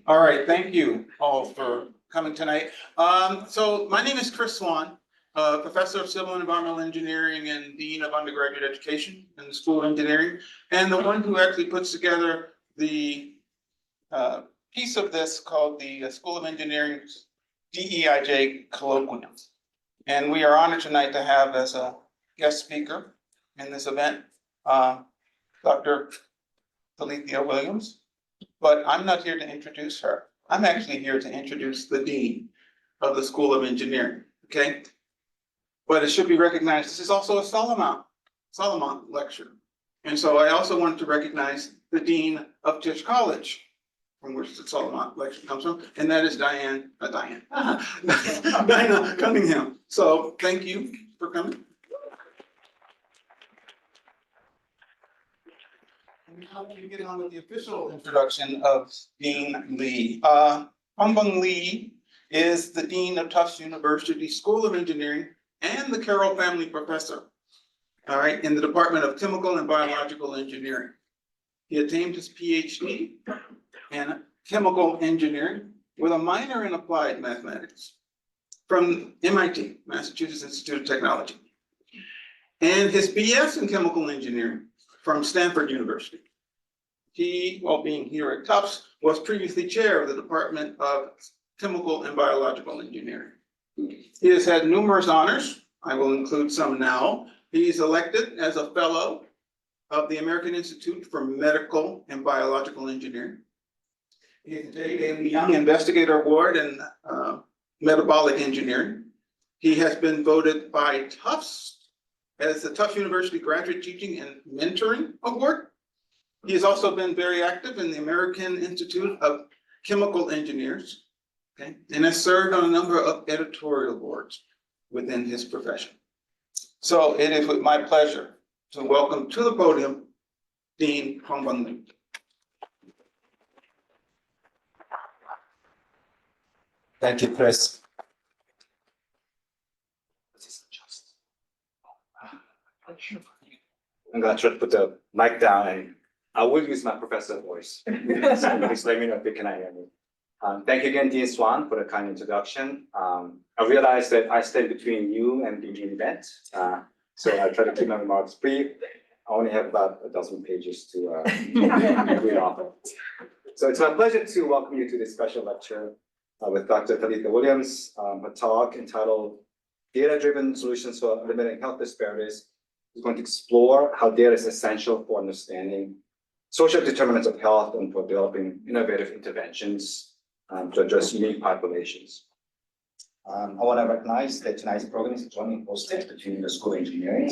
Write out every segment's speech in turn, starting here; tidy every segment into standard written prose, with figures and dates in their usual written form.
All right, thank you all for coming tonight. So my name is Chris Swan, Professor of Civil and Environmental Engineering and Dean of Undergraduate Education in the School of Engineering, and the one who actually puts together the piece of this called the School of Engineering's DEIJ Colloquium. And we are honored tonight to have as a guest speaker in this event, Dr. Talithia Williams. But I'm not here to introduce her. I'm actually here to introduce the Dean of the School of Engineering, okay? But it should be recognized, this is also a Solomont lecture. And so I also wanted to recognize the Dean of Tisch College, from which the Solomont lecture comes from, and that is Diana Cunningham. So thank you for coming. And now we're getting on with the official introduction of Dean Lee. Humbung Lee is the Dean of Tufts University School of Engineering and the Carroll Family Professor, all right, in the Department of Chemical and Biological Engineering. He attained his PhD in chemical engineering with a minor in applied mathematics from MIT, Massachusetts Institute of Technology, and his BS in chemical engineering from Stanford University. He, while being here at Tufts, was previously chair of the Department of Chemical and Biological Engineering. He has had numerous honors. I will include some now. He's elected as a fellow of the American Institute for Medical and Biological Engineering. He is a Young Investigator Award in metabolic engineering. He has been voted by Tufts as the Tufts University Graduate Teaching and Mentoring Award. He has also been very active in the American Institute of Chemical Engineers, okay, and has served on a number of editorial boards within his profession. So it is with my pleasure to welcome to the podium Dean Humbung Lee. Thank you, Chris. I'm going to try to put the mic down, and I will use my professor voice. So please let me know if you cannot hear me. Thank you again, Dean Swan, for the kind introduction. I realized that I stand between you and the event, so I try to keep my remarks brief. I only have about a dozen pages to read off. So it's my pleasure to welcome you to this special lecture with Dr. Talithia Williams, a talk entitled Data-Driven Solutions for Eliminating Health Disparities. Is going to explore how data is essential for understanding social determinants of health and for developing innovative interventions to address unique populations. I want to recognize that tonight's program is jointly hosted between the School of Engineering,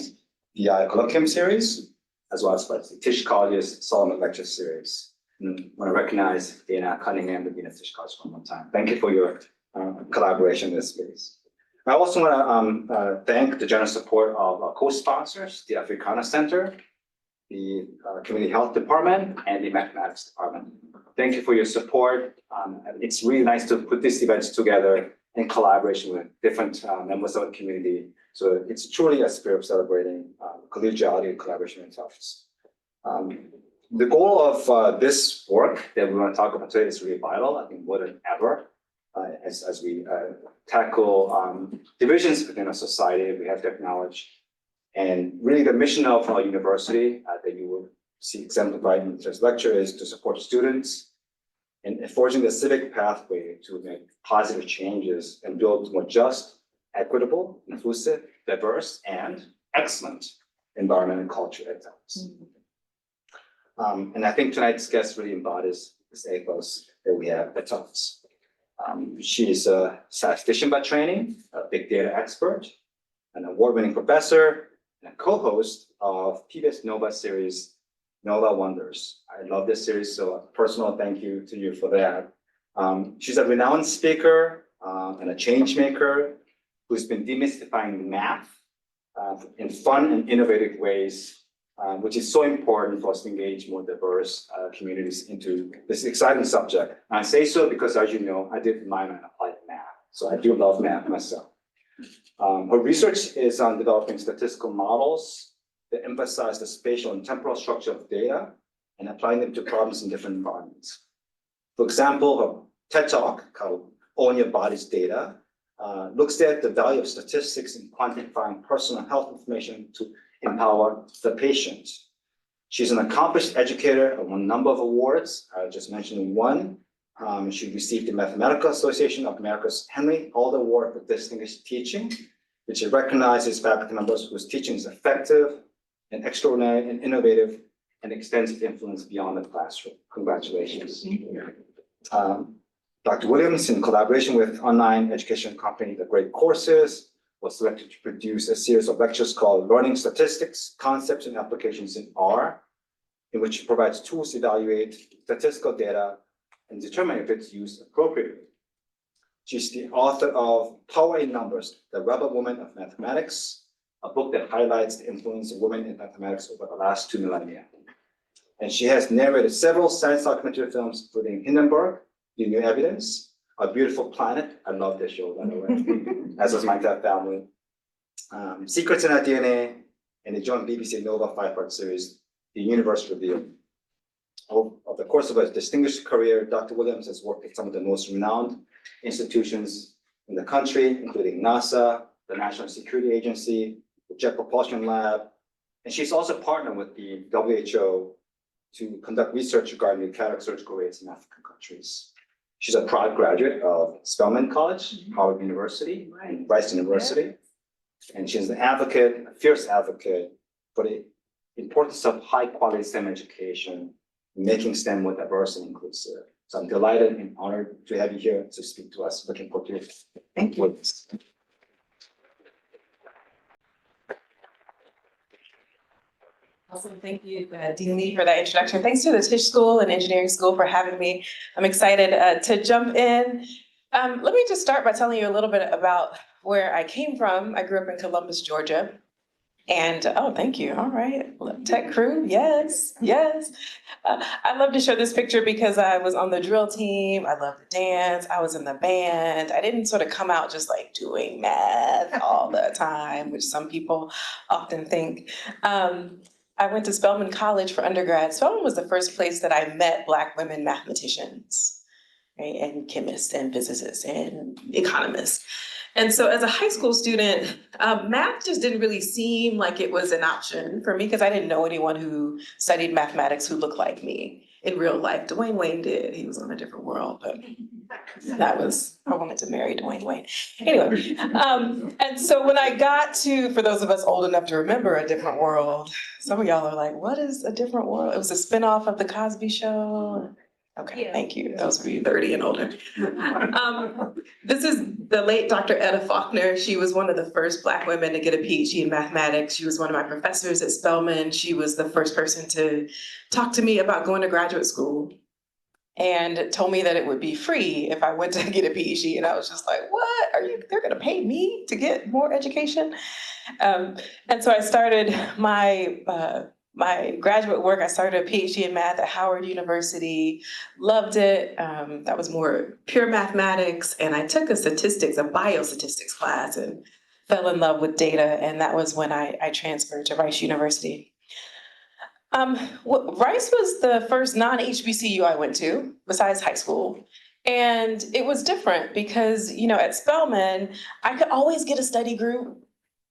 the Colloquium series, as well as the Tisch College's Solomont Lecture Series. And I want to recognize Diana Cunningham, the Dean of Tisch College, one more time. Thank you for your collaboration in this space. I also want to thank the generous support of our co-sponsors, the Africana Center, the Community Health Department, and the Mathematics Department. Thank you for your support. It's really nice to put these events together in collaboration with different members of the community. So it's truly a spirit of celebrating collegiality and collaboration in Tufts. The goal of this work that we want to talk about today is really vital, I think more than ever. As we tackle divisions within our society, we have to acknowledge. And really the mission of our university that you will see exemplified in this lecture is to support students in forging the civic pathway to make positive changes and build more just, equitable, inclusive, diverse, and excellent environment and culture at Tufts. And I think tonight's guest really embodies this ethos that we have at Tufts. She is a statistician by training, a big data expert, an award-winning professor, and a co-host of PBS NOVA series, NOVA Wonders. I love this series, so a personal thank you to you for that. She's a renowned speaker and a change maker who's been demystifying math in fun and innovative ways, which is so important for us to engage more diverse communities into this exciting subject. And I say so because, as you know, I did minor in applied math, so I do love math myself. Her research is on developing statistical models that emphasize the spatial and temporal structure of data and applying them to problems in different environments. For example, a TED Talk called Own Your Body's Data looks at the value of statistics in quantifying personal health information to empower the patient. She's an accomplished educator and won a number of awards. I just mentioned one. She received the Mathematical Association of America's Henry Alder Award for Distinguished Teaching, which recognizes faculty members whose teaching is effective and extraordinary and innovative and extends its influence beyond the classroom. Congratulations. Dr. Williams, in collaboration with online education company The Great Courses, was selected to produce a series of lectures called Learning Statistics, Concepts and Applications in R, in which she provides tools to evaluate statistical data and determine if it's used appropriately. She's the author of Power in Numbers, The Rebel Woman of Mathematics, a book that highlights the influence of women in mathematics over the last 2 millennia. And she has narrated several science documentary films, including Hindenburg, The New Evidence, A Beautiful Planet. I love this show, by the way, as does my entire family. Secrets in Our DNA, and the joint BBC NOVA 5-part series, The Universe Revealed. Over the course of a distinguished career, Dr. Williams has worked at some of the most renowned institutions in the country, including NASA, the National Security Agency, the Jet Propulsion Lab, and she's also partnered with the WHO to conduct research regarding the cataract surgical rates in African countries. She's a proud graduate of Spelman College, Howard University, and Rice University, and she's an advocate, a fierce advocate for the importance of high-quality STEM education, making STEM more diverse and inclusive. So I'm delighted and honored to have you here to speak to us. Looking forward to it. Thank you. Awesome. Thank you, Dean Lee, for that introduction. Thanks to the Tisch School and Engineering School for having me. I'm excited to jump in. Let me just start by telling you a little bit about where I came from. I grew up in Columbus, Georgia. And, oh, thank you. All right. Tech crew. Yes, yes. I love to show this picture because I was on the drill team. I love to dance. I was in the band. I didn't sort of come out just like doing math all the time, which some people often think. I went to Spelman College for undergrad. Spelman was the first place that I met Black women mathematicians, right? And chemists and physicists and economists. And so as a high school student, math just didn't really seem like it was an option for me because I didn't know anyone who studied mathematics who looked like me in real life. Dwayne Wayne did. He was on a different world, but I wanted to marry Dwayne Wayne. Anyway, and so when I got to, for those of us old enough to remember A Different World, some of y'all are like, what is A Different World? It was a spinoff of The Cosby Show. Okay, yeah. Thank you. Those of you 30 and older. This is the late Dr. Etta Faulkner. She was one of the first Black women to get a PhD in mathematics. She was one of my professors at Spelman. She was the first person to talk to me about going to graduate school and told me that it would be free if I went to get a PhD. And I was just like, what? They're gonna pay me to get more education? And so I started my graduate work. I started a PhD in math at Howard University, loved it. That was more pure mathematics. And I took a biostatistics class and fell in love with data. And that was when I transferred to Rice University. Rice was the first non-HBCU I went to, besides high school. And it was different because, at Spelman, I could always get a study group.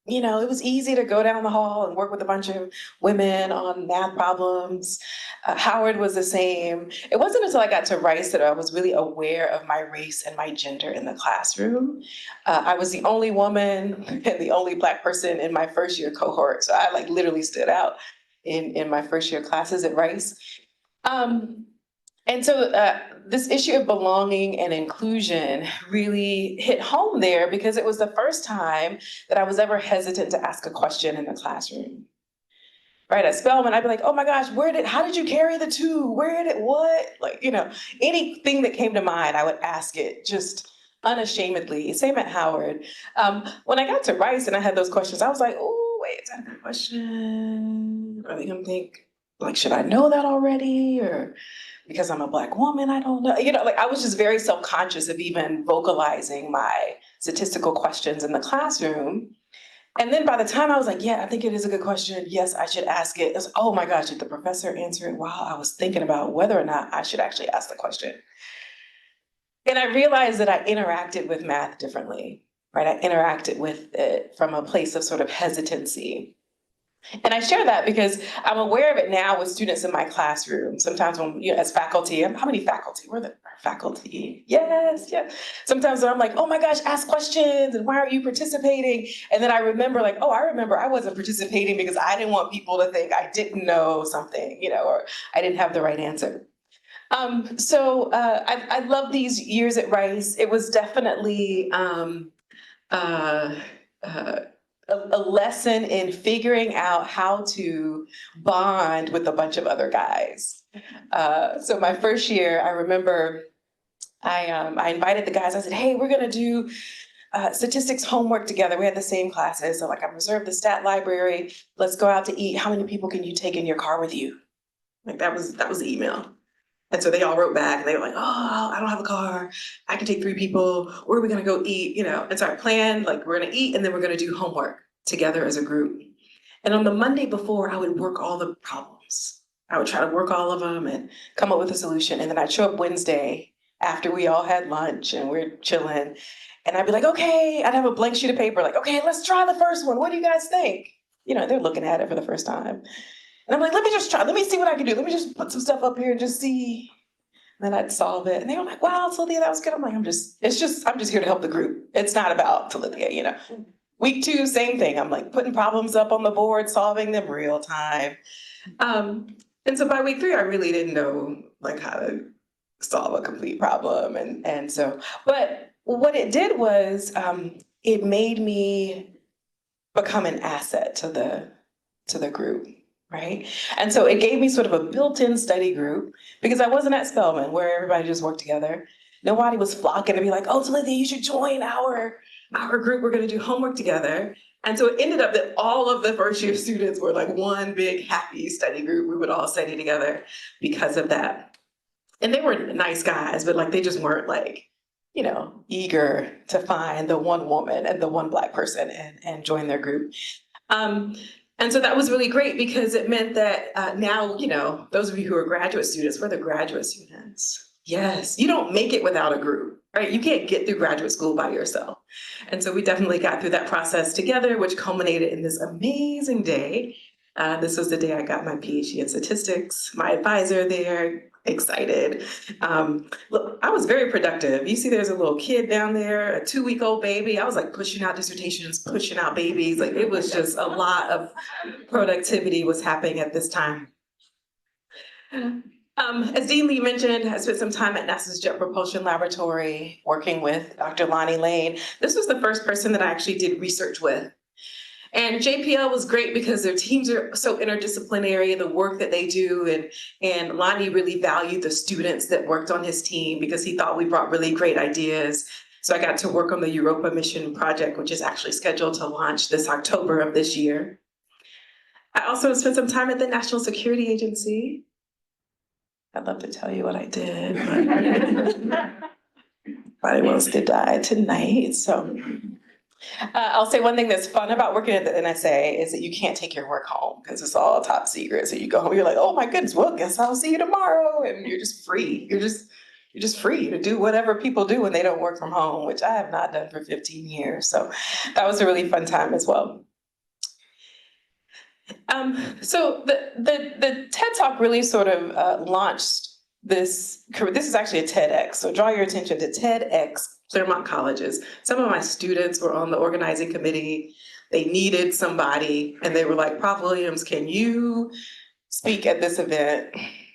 It was easy to go down the hall and work with a bunch of women on math problems. Howard was the same. It wasn't until I got to Rice that I was really aware of my race and my gender in the classroom. I was the only woman and the only Black person in my first year cohort. So I literally stood out in my first year classes at Rice. And so this issue of belonging and inclusion really hit home there because it was the first time that I was ever hesitant to ask a question in the classroom. Right, at Spelman, I'd be like, oh my gosh, how did you carry the two? What? Anything that came to mind, I would ask it just unashamedly. Same at Howard. When I got to Rice and I had those questions, I was like, oh, wait, is that a good question? Are they gonna think, should I know that already? Or because I'm a Black woman, I don't know. I was just very self-conscious of even vocalizing my statistical questions in the classroom. And then by the time I was like, yeah, I think it is a good question. Yes, I should ask it. It was, oh my gosh, did the professor answer it while I was thinking about whether or not I should actually ask the question? And I realized that I interacted with math differently, right? I interacted with it from a place of sort of hesitancy. And I share that because I'm aware of it now with students in my classroom. Sometimes when, as faculty, how many faculty? We're the faculty. Yes, yeah. Sometimes I'm like, oh my gosh, ask questions and why are you participating? And then I remember like, oh, I remember I wasn't participating because I didn't want people to think I didn't know something, or I didn't have the right answer. I love these years at Rice. It was definitely a lesson in figuring out how to bond with a bunch of other guys. So my first year, I remember I invited the guys. I said, "Hey, we're gonna do statistics homework together." We had the same classes, so like I reserved the stat library. Let's go out to eat. How many people can you take in your car with you? Like that was the email. And so they all wrote back and they were like, oh, I don't have a car. I can take 3 people. Where are we gonna go eat? And so I planned, like, we're gonna eat and then we're gonna do homework together as a group. And on the Monday before, I would work all the problems. I would try to work all of them and come up with a solution. And then I'd show up Wednesday after we all had lunch and we're chilling. And I'd be like, okay, I'd have a blank sheet of paper, like, okay, let's try the first one. What do you guys think? They're looking at it for the first time. And I'm like, let me just try. Let me see what I can do. Let me just put some stuff up here and just see. And then I'd solve it. And they were like, wow, Talithia, that was good. I'm like, I'm just here to help the group. It's not about Talithia, Week 2, same thing. I'm like putting problems up on the board, solving them real time. And so by week 3, I really didn't know like how to solve a complete problem. And so, but what it did was it made me become an asset to the group. Right. And so it gave me sort of a built-in study group because I wasn't at Spelman where everybody just worked together. Nobody was flocking to be like, oh, Talithia, you should join our group. We're going to do homework together. And so it ended up that all of the first year students were like one big happy study group. We would all study together because of that. And they were nice guys, but like they just weren't like, eager to find the one woman and the one Black person and join their group. And so that was really great because it meant that now, those of you who are graduate students, we're the graduate students. Yes, you don't make it without a group, right? You can't get through graduate school by yourself. And so we definitely got through that process together, which culminated in this amazing day. This was the day I got my PhD in statistics, my advisor there, excited. Look, I was very productive. You see there's a little kid down there, a 2-week-old baby. I was like pushing out dissertations, pushing out babies. Like it was just a lot of productivity was happening at this time. As Dean Lee mentioned, I spent some time at NASA's Jet Propulsion Laboratory working with Dr. Lonnie Lane. This was the first person that I actually did research with. And JPL was great because their teams are so interdisciplinary, the work that they do, and Lonnie really valued the students that worked on his team because he thought we brought really great ideas. So I got to work on the Europa mission project, which is actually scheduled to launch this October of this year. I also spent some time at the National Security Agency. I'd love to tell you what I did, but nobody wants to die tonight, so. I'll say one thing that's fun about working at the NSA is that you can't take your work home because it's all top secret. So you go home, you're like, oh my goodness, well, guess I'll see you tomorrow. And you're just free. You're just free to do whatever people do when they don't work from home, which I have not done for 15 years. So that was a really fun time as well. So the TED Talk really sort of launched this is actually a TEDx. So draw your attention to TEDx Claremont Colleges. Some of my students were on the organizing committee. They needed somebody and they were like, Prof. Williams, can you speak at this event?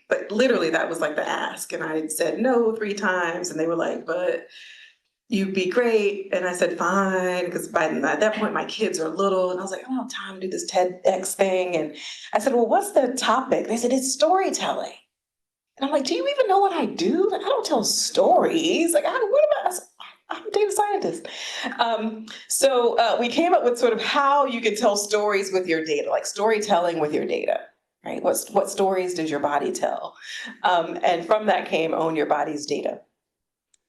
But literally that was like the ask. And I said no 3 times and they were like, but you'd be great. And I said, fine, because by that point my kids are little and I was like, I don't have time to do this TEDx thing. And I said, well, what's the topic? They said, it's storytelling. And I'm like, do you even know what I do? Like, I don't tell stories. Like, what am I? I'm a data scientist. So we came up with sort of how you can tell stories with your data, like storytelling with your data, right? What stories does your body tell? And from that came own your body's data.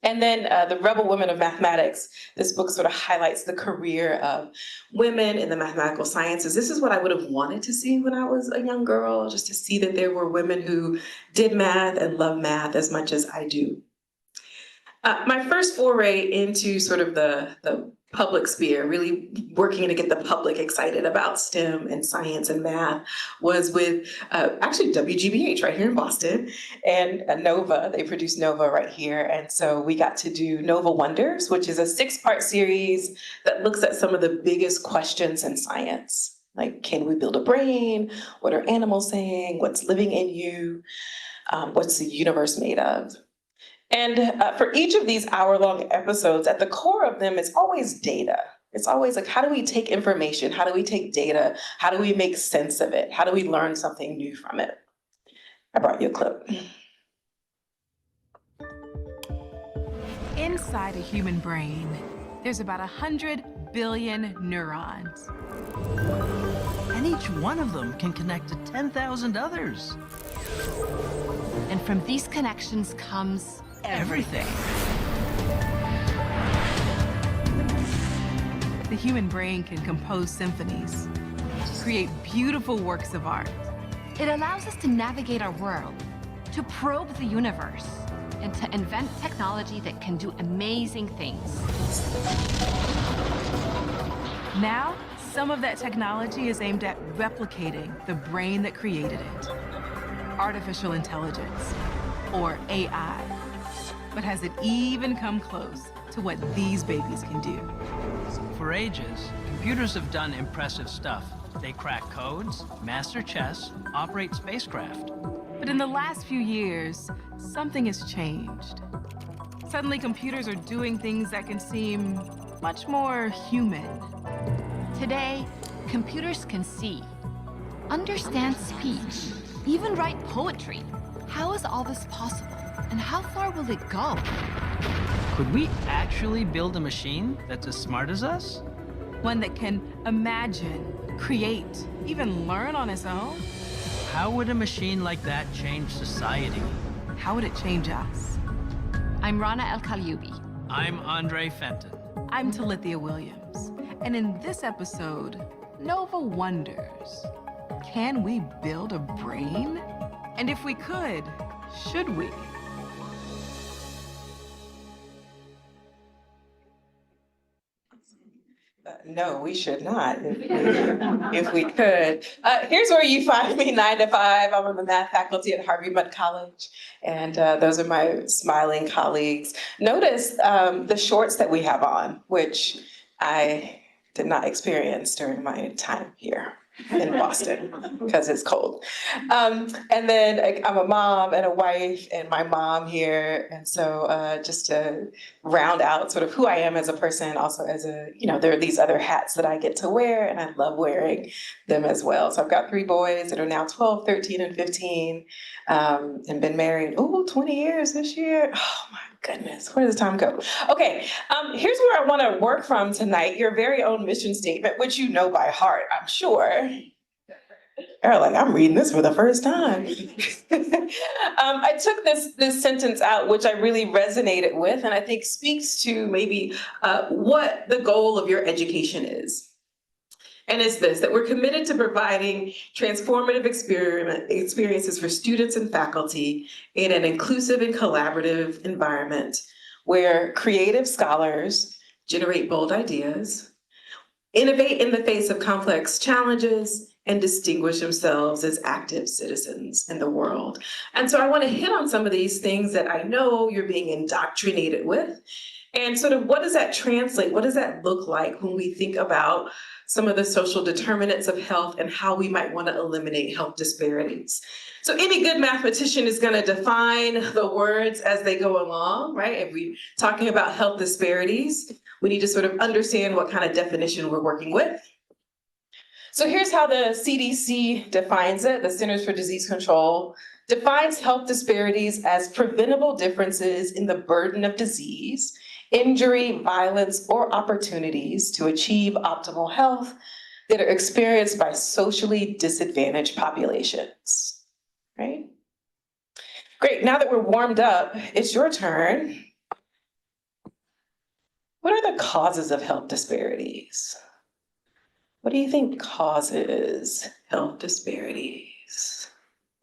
And then The Rebel Women of Mathematics. This book sort of highlights the career of women in the mathematical sciences. This is what I would have wanted to see when I was a young girl, just to see that there were women who did math and love math as much as I do. My first foray into sort of the public sphere, really working to get the public excited about STEM and science and math, was with actually WGBH right here in Boston, and NOVA. They produced NOVA right here. And so we got to do NOVA Wonders, which is a 6-part series that looks at some of the biggest questions in science. Like, can we build a brain? What are animals saying? What's living in you? What's the universe made of? And for each of these hour-long episodes, at the core of them is always data. It's always like, how do we take information? How do we take data? How do we make sense of it? How do we learn something new from it? I brought you a clip. Inside a human brain, there's about 100 billion neurons. And each one of them can connect to 10,000 others. And from these connections comes Everything. The human brain can compose symphonies, create beautiful works of art. It allows us to navigate our world, to probe the universe, and to invent technology that can do amazing things. Now, some of that technology is aimed at replicating the brain that created it. Artificial intelligence, or AI. But has it even come close to what these babies can do? For ages, computers have done impressive stuff. They crack codes, master chess, operate spacecraft. But in the last few years, something has changed. Suddenly, computers are doing things that can seem much more human. Today, computers can see, understand speech, even write poetry. How is all this possible? And how far will it go? Could we actually build a machine that's as smart as us? One that can imagine, create, even learn on its own? How would a machine like that change society? How would it change us? I'm Rana El-Kalioubi. I'm Andre Fenton. I'm Talithia Williams. And in this episode, Nova wonders, can we build a brain? And if we could, should we? No, we should not, if we could. Here's where you find me 9 to 5. I'm on the math faculty at Harvey-Mudd College, and those are my smiling colleagues. Notice the shorts that we have on, which I did not experience during my time here in Boston because it's cold. And then I'm a mom and a wife and my mom here. And so just to round out sort of who I am as a person, also as a, there are these other hats that I get to wear and I love wearing them as well. So I've got 3 boys that are now 12, 13, and 15 and been married, 20 years this year. Oh my goodness, where does time go? Okay, here's where I want to work from tonight, your very own mission statement, which you know by heart, I'm sure. You're like, I'm reading this for the first time. I took this sentence out, which I really resonated with, and I think speaks to maybe what the goal of your education is. And it's this, that we're committed to providing transformative experiences for students and faculty in an inclusive and collaborative environment where creative scholars generate bold ideas, innovate in the face of complex challenges, and distinguish themselves as active citizens in the world. And so I want to hit on some of these things that I know you're being indoctrinated with. And sort of what does that translate? What does that look like when we think about some of the social determinants of health and how we might want to eliminate health disparities? So any good mathematician is going to define the words as they go along, right? If we're talking about health disparities, we need to sort of understand what kind of definition we're working with. So here's how the CDC defines it, the Centers for Disease Control defines health disparities as preventable differences in the burden of disease, injury, violence, or opportunities to achieve optimal health that are experienced by socially disadvantaged populations, right? Great, now that we're warmed up, it's your turn What are the causes of health disparities? What do you think causes health disparities?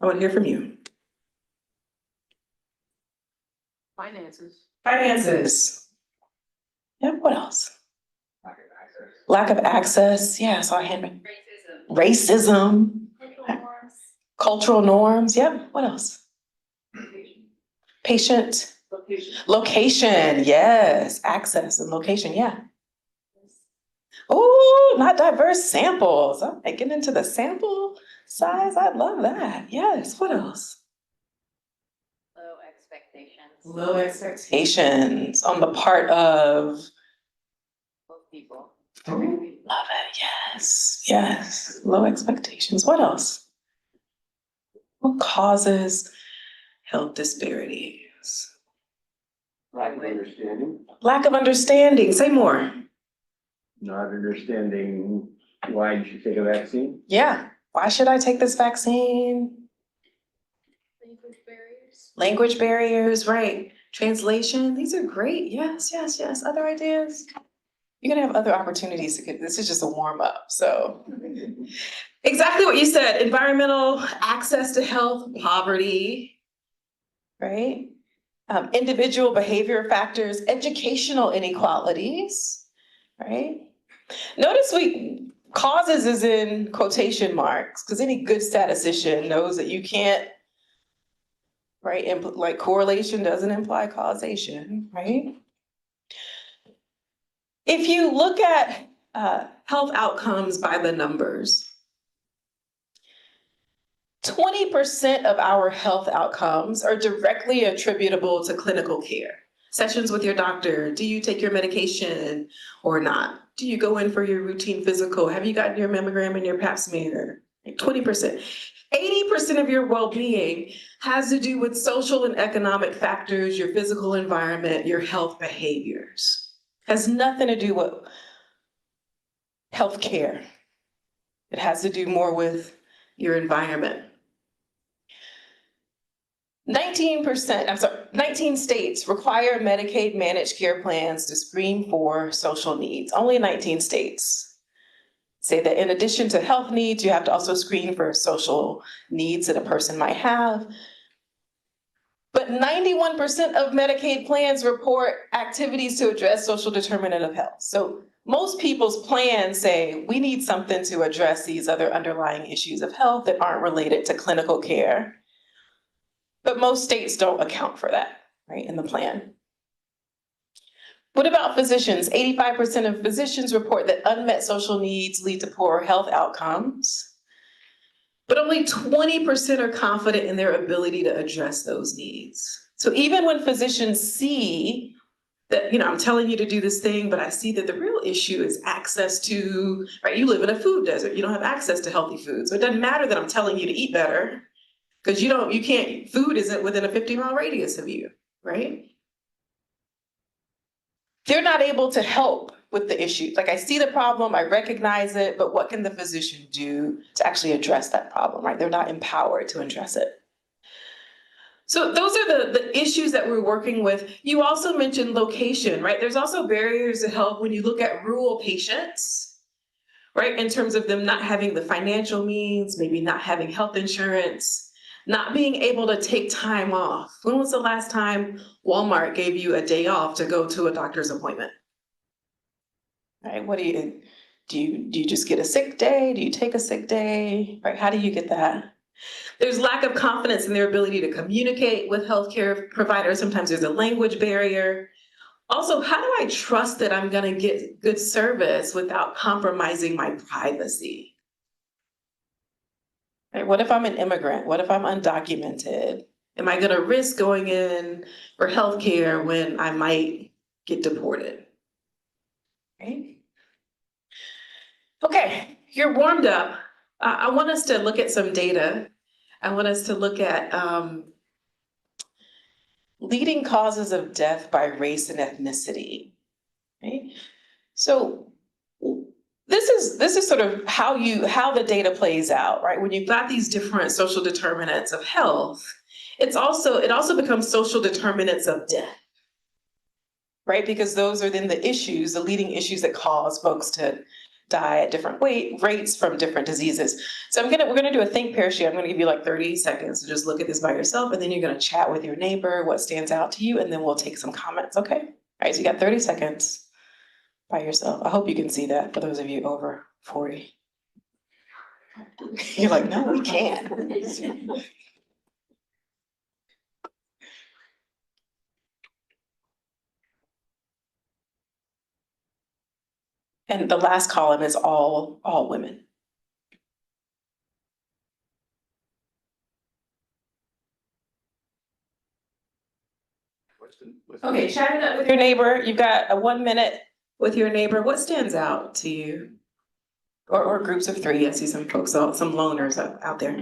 I want to hear from you. Finances. Finances. Yep, what else? Lack of access. Yeah, I saw a hand. Racism. Cultural norms. Yep, what else? Patient. Location, yes. Access and location, yeah. Oh, not diverse samples. I'm getting into the sample size. I love that. Yes, what else? Low expectations. Low expectations on the part of Both people. love it, yes, yes. Low expectations. What else? What causes health disparities? Lack of understanding, Lack of understanding. Say more. not understanding why you should take a vaccine. Yeah. Why should I take this vaccine? Language barriers. Language barriers, right. Translation. These are great. Yes, yes, yes. Other ideas? You're gonna have other opportunities to get, this is just a warm up, so. Exactly what you said, environmental access to health, poverty, right? Individual behavior factors, educational inequalities, right? Notice causes is in quotation marks, because any good statistician knows that you can't, right? Like correlation doesn't imply causation, right? If you look at health outcomes by the numbers, 20% of our health outcomes are directly attributable to clinical care. Sessions with your doctor, do you take your medication or not? Do you go in for your routine physical? Have you gotten your mammogram and your pap smear? 20%. 80% of your well-being has to do with social and economic factors, your physical environment, your health behaviors. Has nothing to do with healthcare. It has to do more with your environment. 19 states require Medicaid managed care plans to screen for social needs. Only 19 states say that in addition to health needs, you have to also screen for social needs that a person might have. But 91% of Medicaid plans report activities to address social determinant of health. So most people's plans say, we need something to address these other underlying issues of health that aren't related to clinical care. But most states don't account for that, right, in the plan. What about physicians? 85% of physicians report that unmet social needs lead to poor health outcomes, but only 20% are confident in their ability to address those needs. So even when physicians see that, I'm telling you to do this thing, but I see that the real issue is access to, right, you live in a food desert, you don't have access to healthy food. So it doesn't matter that I'm telling you to eat better, because food isn't within a 50-mile radius of you, right? They're not able to help with the issue. Like, I see the problem, I recognize it, but what can the physician do to actually address that problem, right? They're not empowered to address it. So those are the issues that we're working with. You also mentioned location, right? There's also barriers to health when you look at rural patients, right? In terms of them not having the financial means, maybe not having health insurance, not being able to take time off. When was the last time Walmart gave you a day off to go to a doctor's appointment? Right, what do you just get a sick day? Do you take a sick day? Right, how do you get that? There's lack of confidence in their ability to communicate with healthcare providers. Sometimes there's a language barrier. Also, how do I trust that I'm gonna get good service without compromising my privacy? Right, what if I'm an immigrant? What if I'm undocumented? Am I gonna risk going in for healthcare when I might get deported? Right? Okay, you're warmed up. I want us to look at some data. I want us to look at leading causes of death by race and ethnicity. Right? So this is sort of how the data plays out, right? When you've got these different social determinants of health, it also becomes social determinants of death. right? Because those are then the issues, the leading issues that cause folks to die at different rates from different diseases. So we're gonna do a think pair sheet. I'm gonna give you like 30 seconds to just look at this by yourself, and then you're gonna chat with your neighbor, what stands out to you, and then we'll take some comments, okay? All right, so you got 30 seconds by yourself. I hope you can see that for those of you over 40. You're like, no, we can't. And the last column is all women. Okay, chat it up with your neighbor. You've got a 1 minute with your neighbor. What stands out to you? Or groups of 3. I see some folks, some loners out there.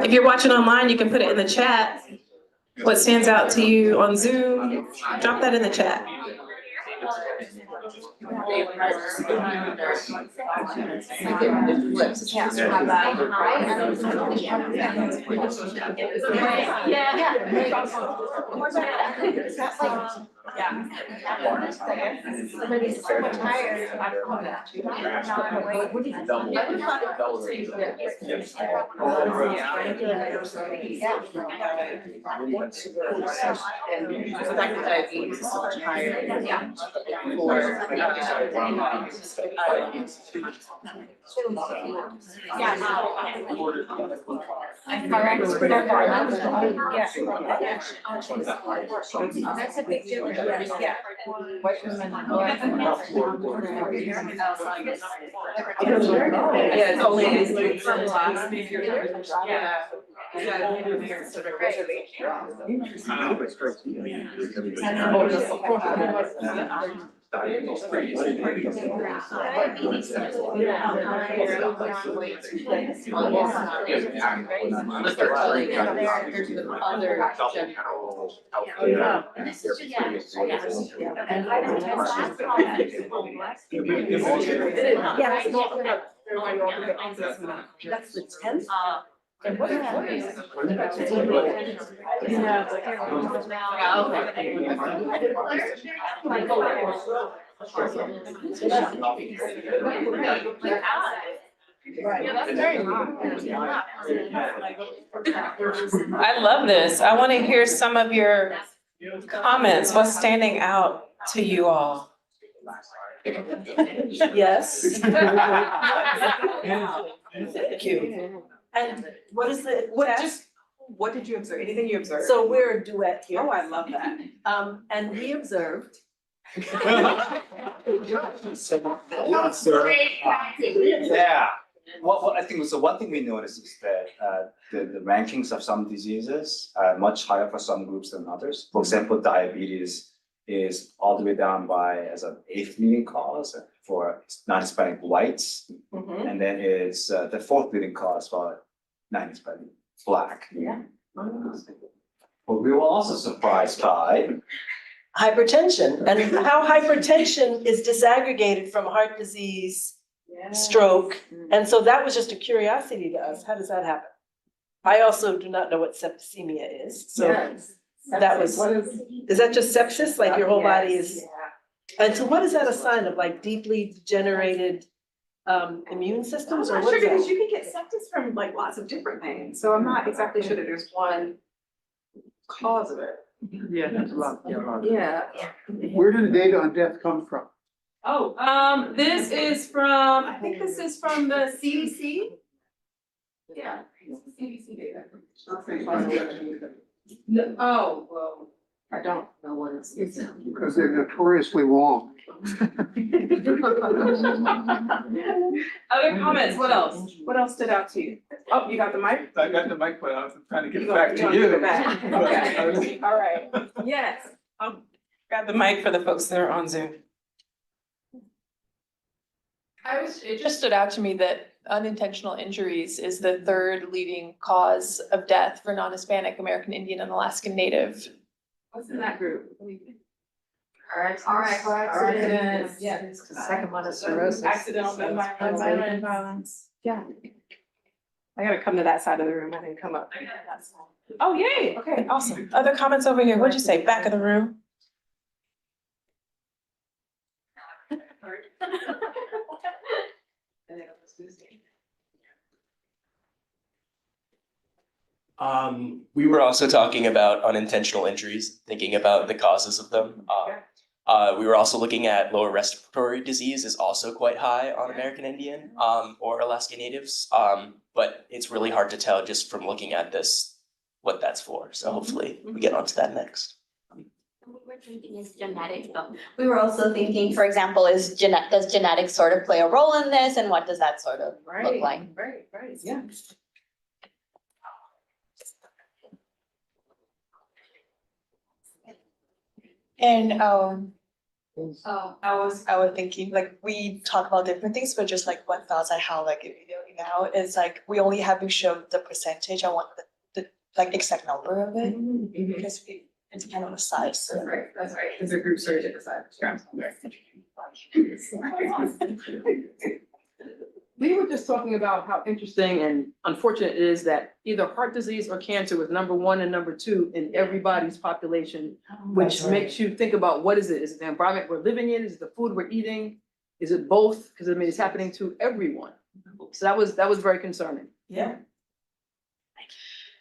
If you're watching online, you can put it in the chat. What stands out to you on Zoom? Drop that in the chat. That's a big difference. Yeah. It's only from last year. That's the 10th. And what is I love this. I want to hear some of your comments. What's standing out to you all? Yes. Thank you. And what is the test? What did you observe? Anything you observed? So we're a duet here. Oh, I love that. And we observed. Yeah. What I think so. One thing we noticed is that the rankings of some diseases are much higher for some groups than others. For example, diabetes is all the way down by as an 8th leading cause for non-Hispanic whites, and then it's the 4th leading cause for non-Hispanic Black. Yeah. But we were also surprised by Hypertension, and how hypertension is disaggregated from heart disease, stroke. And so that was just a curiosity to us. How does that happen? I also do not know what septicemia is, so that was, is that just sepsis, like your whole body is? And so what is that a sign of, like deeply degenerated immune systems, or I'm not what sure is because that? you can get sepsis from like lots of different things. So I'm not exactly sure that there's one cause of it. Yeah. Where did the data on death come from? Oh, this is from, I think this is from the CDC. Yeah. CDC data. No, oh, well, I don't know what it's. Because they're notoriously wrong. Other comments, what else? What else stood out to you? Oh, you got the mic? I got the mic, but I was trying to get it You back wanna to give you. it back? Okay, all right, yes. I'll grab the mic for the folks that are on Zoom. It just stood out to me that unintentional injuries is the 3rd leading cause of death for non-Hispanic, American Indian, and Alaskan Native. What's in that group? Accidents. Yeah. Second one is cirrhosis. Accidental gun violence. Violence. Yeah. I gotta come to that side of the room, I didn't come up. Oh, yay, okay, awesome. Other comments over here, what'd you say, back of the room? We were also talking about unintentional injuries, thinking about the causes of them. We were also looking at lower respiratory disease is also quite high on American Indian, or Alaska Natives. But it's really hard to tell just from looking at this, what that's for. So hopefully we get onto that next. We were thinking is genetics, though. We were also thinking, for example, does genetics sort of play a role in this, and what does that sort of look like? Right, yeah. And I was thinking, like, we talk about different things, but just like one thoughts I have like immediately now is like we only have to show the percentage. I want the like exact number of it because it's kind of a size. So. That's right, because the groups are different sides. We were just talking about how interesting and unfortunate it is that either heart disease or cancer was number 1 and number 2 in everybody's population, which makes you think about what is it? Is it the environment we're living in? Is it the food we're eating? Is it both? Because I mean, it's happening to everyone. So that was very concerning. Yeah.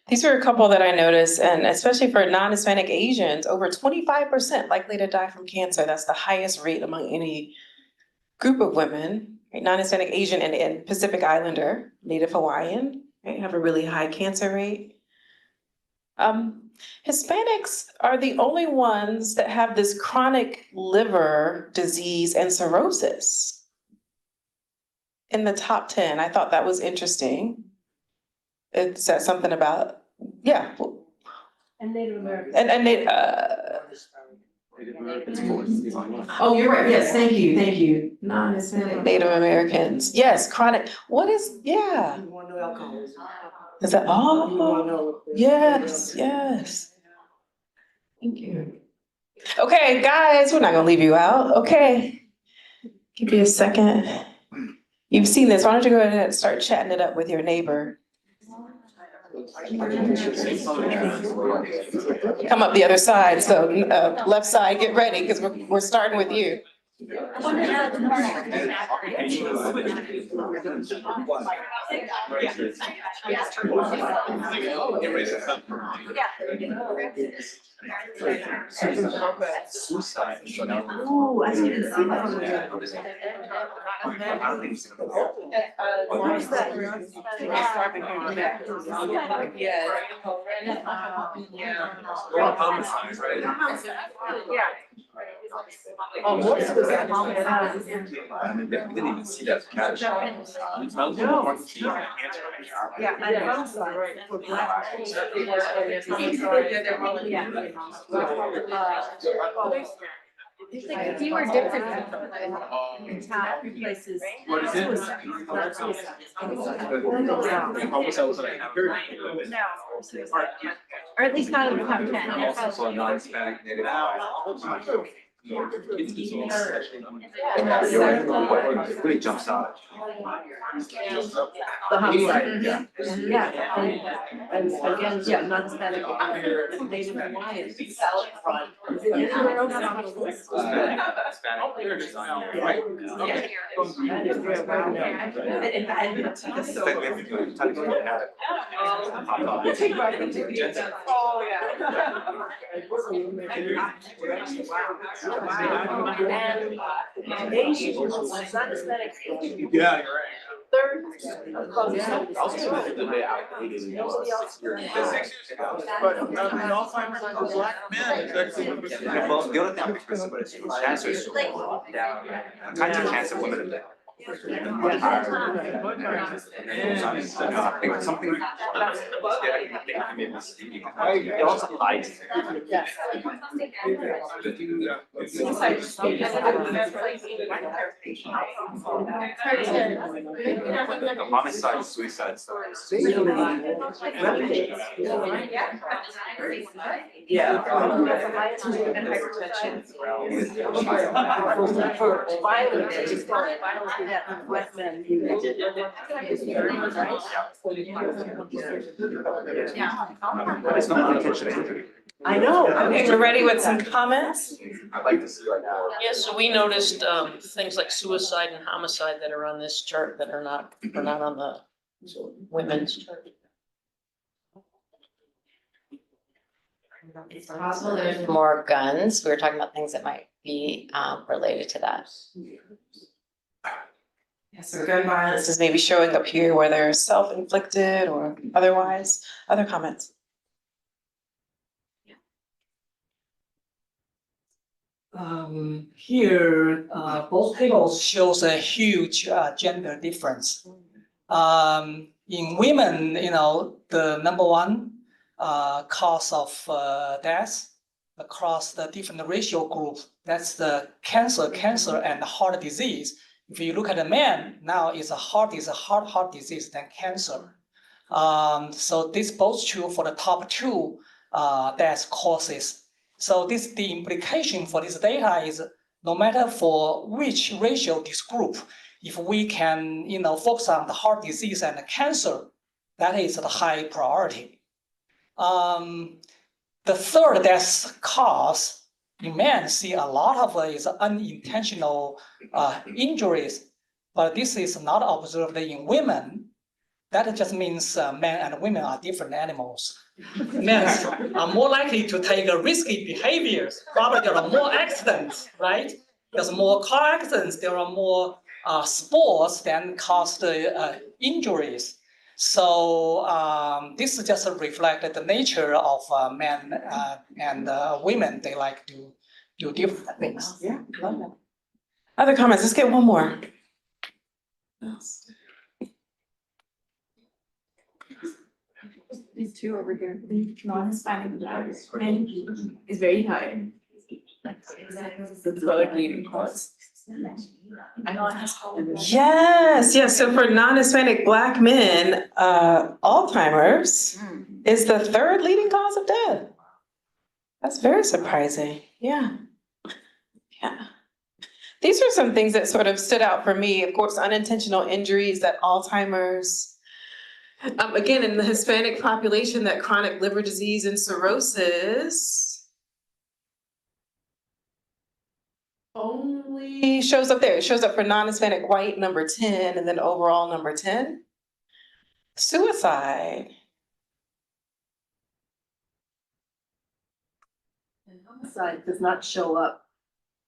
These are a couple that I noticed, and especially for non-Hispanic Asians, over 25% likely to die from cancer. That's the highest rate among any group of women. Right? Non-Hispanic Asian and Pacific Islander, Native Hawaiian, right, have a really high cancer rate. Hispanics are the only ones that have this chronic liver disease and cirrhosis in the top 10. I thought that was interesting. It says something about, yeah. And Native Americans. And oh, you're right, yes, thank you. Non-Hispanic Native Americans, yes, chronic, what is, yeah. You want to know alcoholism? Is that, You wanna oh, know if yes. Thank you. Okay, guys, we're not gonna leave you out, okay. Give me a second. You've seen this, why don't you go ahead and start chatting it up with your neighbor? Come up the other side, so left side, get ready, because we're starting with you. Suicide. Ooh, I didn't see that. What is that? Homicides, right? Oh, most of us We didn't even see that catch. Yeah, and homicide, right, for black If you were different in top places. What is it? Or at least not in the top 10. Also a non-Hispanic Native. It really jumps out. The homicide. Yeah. Yeah, and again, yeah, non-Hispanic, Native Hawaiians. And Asian, non-Hispanic. Yeah, you're right. Third. But Alzheimer's in black men is actually. Well, the other thing I'm interested about is cancer is so low down. Kinds of cancer women are something. It also hides. The homicide, suicide stories. Yeah. And hypertension. I know. Okay, we're ready with some comments? I'd like to see right now. Yes, so we noticed things like suicide and homicide that are on this chart that are not on the women's chart. It's possible there's more guns. We were talking about things that might be related to that. Yes, so gun violence is maybe showing up here where there's self-inflicted or otherwise. Other comments? Here, both tables shows a huge gender difference. In women, the number one cause of death across the different racial groups, that's the cancer and heart disease. If you look at the men, now it's a heart disease than cancer. So this both true for the top two death causes. So the implication for this data is no matter for which ratio this group, if we can focus on the heart disease and the cancer, that is the high priority. The third death cause in men see a lot of is unintentional injuries, but this is not observed in women. That just means men and women are different animals. Men are more likely to take risky behaviors. Probably there are more accidents, right? There's more car accidents. There are more sports that cause the injuries. So this just reflects the nature of men and women. They like to do different things. Yeah, love that. Other comments? Let's get one more. These two over here, non-Hispanic is very high. The third leading cause. Yes. So for non-Hispanic Black men, Alzheimer's is the third leading cause of death. That's very surprising. Yeah. These are some things that sort of stood out for me. Of course, unintentional injuries, that Alzheimer's. Again, in the Hispanic population, that chronic liver disease and cirrhosis only shows up there. It shows up for non-Hispanic white, number 10, and then overall number 10. Suicide. And homicide does not show up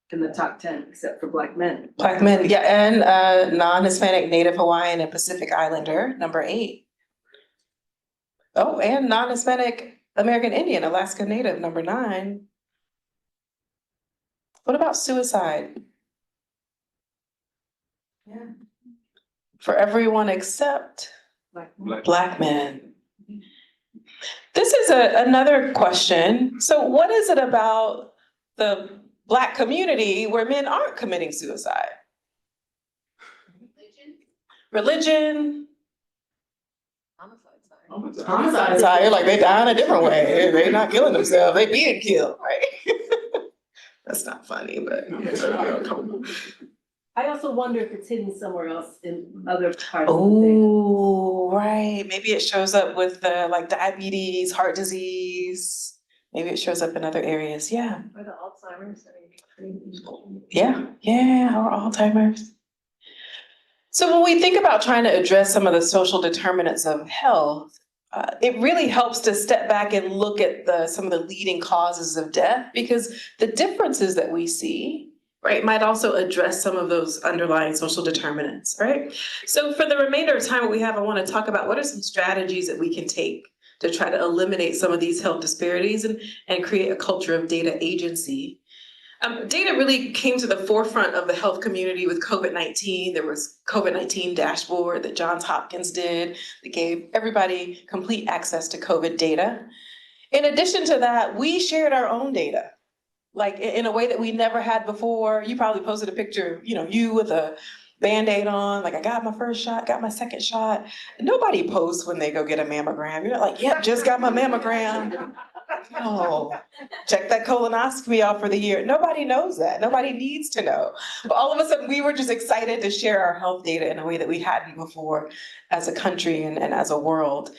in the top 10 except for Black men. Black men, yeah, and non-Hispanic Native Hawaiian and Pacific Islander, number 8. Oh, and non-Hispanic American Indian, Alaska Native, number 9. What about suicide? Yeah. For everyone except Black men. This is another question. So what is it about the Black community where men aren't committing suicide? Religion? Homicide. You're like, they dying a different way. They're not killing themselves. They being killed, right? That's not funny, but. I also wonder if it's hidden somewhere else in other parts of the Oh, right. Maybe it shows up with like diabetes, heart disease. Maybe it shows up in other areas. Yeah. Or the Alzheimer's. Yeah, or Alzheimer's. So when we think about trying to address some of the social determinants of health, it really helps to step back and look at some of the leading causes of death, because the differences that we see, right, might also address some of those underlying social determinants, right? So for the remainder of time that we have, I want to talk about what are some strategies that we can take to try to eliminate some of these health disparities and create a culture of data agency. Data really came to the forefront of the health community with COVID-19. There was COVID-19 dashboard that Johns Hopkins did that gave everybody complete access to COVID data. In addition to that, we shared our own data, like in a way that we never had before. You probably posted a picture, you with a Band-Aid on, like I got my first shot, got my second shot. Nobody posts when they go get a mammogram. You're not like, yep, just got my mammogram. oh, check that colonoscopy out for the year. Nobody knows that. Nobody needs to know. But all of a sudden, we were just excited to share our health data in a way that we hadn't before as a country and as a world.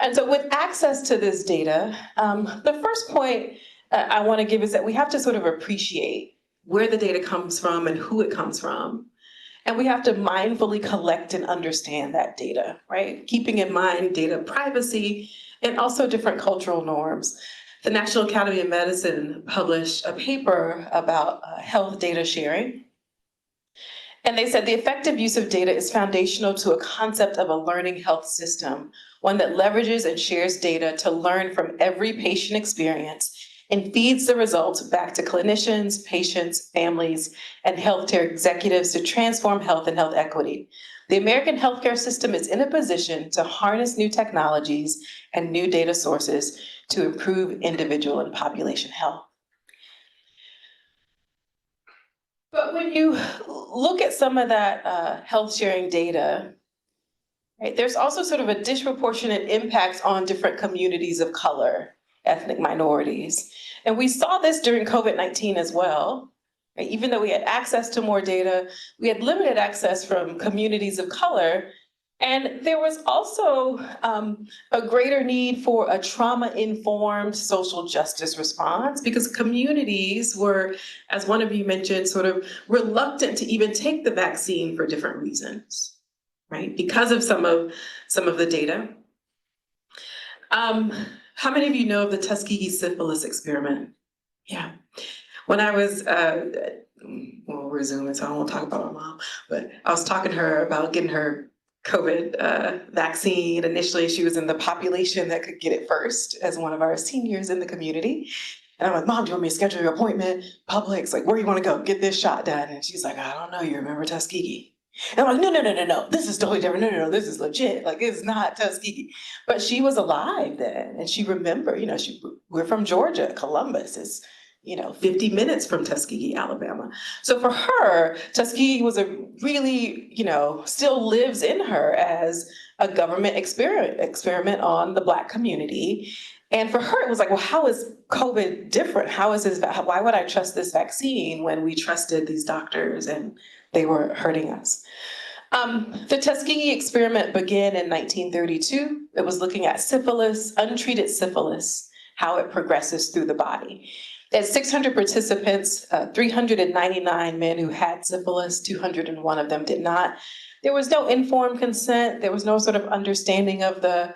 And so with access to this data, the first point I want to give is that we have to sort of appreciate where the data comes from and who it comes from. And we have to mindfully collect and understand that data, right? Keeping in mind data privacy and also different cultural norms. The National Academy of Medicine published a paper about health data sharing. And they said the effective use of data is foundational to a concept of a learning health system, one that leverages and shares data to learn from every patient experience and feeds the results back to clinicians, patients, families, and healthcare executives to transform health and health equity. The American healthcare system is in a position to harness new technologies and new data sources to improve individual and population health. But when you look at some of that health sharing data, right, there's also sort of a disproportionate impact on different communities of color, ethnic minorities. And we saw this during COVID-19 as well. Right? Even though we had access to more data, we had limited access from communities of color. And there was also a greater need for a trauma-informed social justice response because communities were, as one of you mentioned, sort of reluctant to even take the vaccine for different reasons, right? Because of some of the data. How many of you know of the Tuskegee syphilis experiment? Yeah. When I was, well, we're Zooming, so I won't talk about my mom, but I was talking to her about getting her COVID vaccine. Initially, she was in the population that could get it first as one of our seniors in the community. And I'm like, Mom, do you want me to schedule your appointment? Publix, like, where do you want to go? Get this shot done. And she's like, I don't know, you remember Tuskegee? And I'm like, no, this is totally different. No, this is legit. Like, it's not Tuskegee. But she was alive then, and she remembered, we're from Georgia. Columbus is, 50 minutes from Tuskegee, Alabama. So for her, Tuskegee was a really, still lives in her as a government experiment on the Black community. And for her, it was like, well, how is COVID different? Why would I trust this vaccine when we trusted these doctors and they were hurting us? The Tuskegee experiment began in 1932. It was looking at syphilis, untreated syphilis, how it progresses through the body. At 600 participants, 399 men who had syphilis, 201 of them did not. There was no informed consent. There was no sort of understanding of the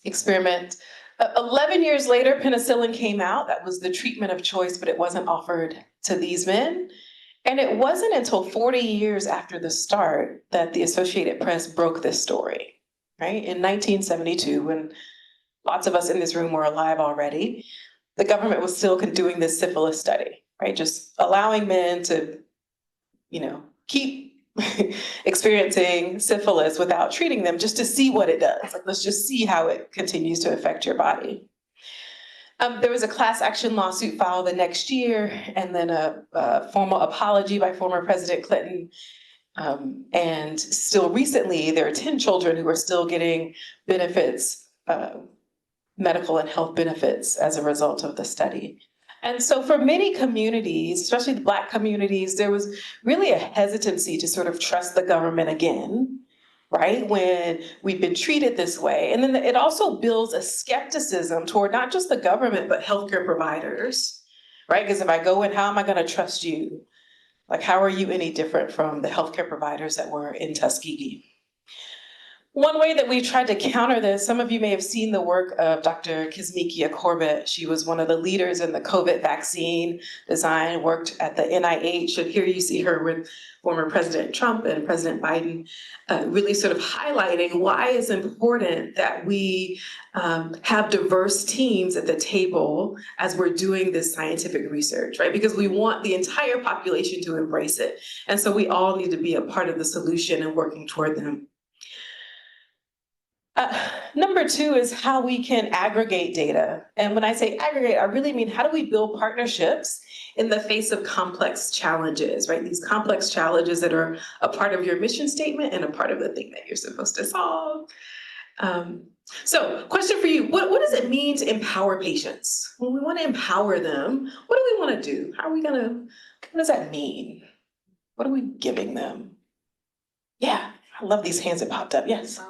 experiment. 11 years later, penicillin came out. That was the treatment of choice, but it wasn't offered to these men. And it wasn't until 40 years after the start that the Associated Press broke this story, right? In 1972, when lots of us in this room were alive already, the government was still doing this syphilis study, right? Just allowing men to, keep experiencing syphilis without treating them just to see what it does. Like, let's just see how it continues to affect your body. There was a class action lawsuit filed the next year, and then a formal apology by former President Clinton. And still recently, there are 10 children who are still getting benefits, medical and health benefits as a result of the study. And so for many communities, especially the Black communities, there was really a hesitancy to sort of trust the government again, right? When we've been treated this way. And then it also builds a skepticism toward not just the government, but healthcare providers, right? Because if I go in, how am I going to trust you? Like, how are you any different from the healthcare providers that were in Tuskegee? One way that we tried to counter this, some of you may have seen the work of Dr. Kizzmekia Corbett. She was one of the leaders in the COVID vaccine design, worked at the NIH, and here you see her with former President Trump and President Biden, really sort of highlighting why it's important that we have diverse teams at the table as we're doing this scientific research, right? Because we want the entire population to embrace it. And so we all need to be a part of the solution and working toward them. Number two is how we can aggregate data. And when I say aggregate, I really mean how do we build partnerships in the face of complex challenges, right? These complex challenges that are a part of your mission statement and a part of the thing that you're supposed to solve. So question for you, what does it mean to empower patients? When we want to empower them, what do we want to do? What does that mean? What are we giving them? Yeah, I love these hands that popped up, yes.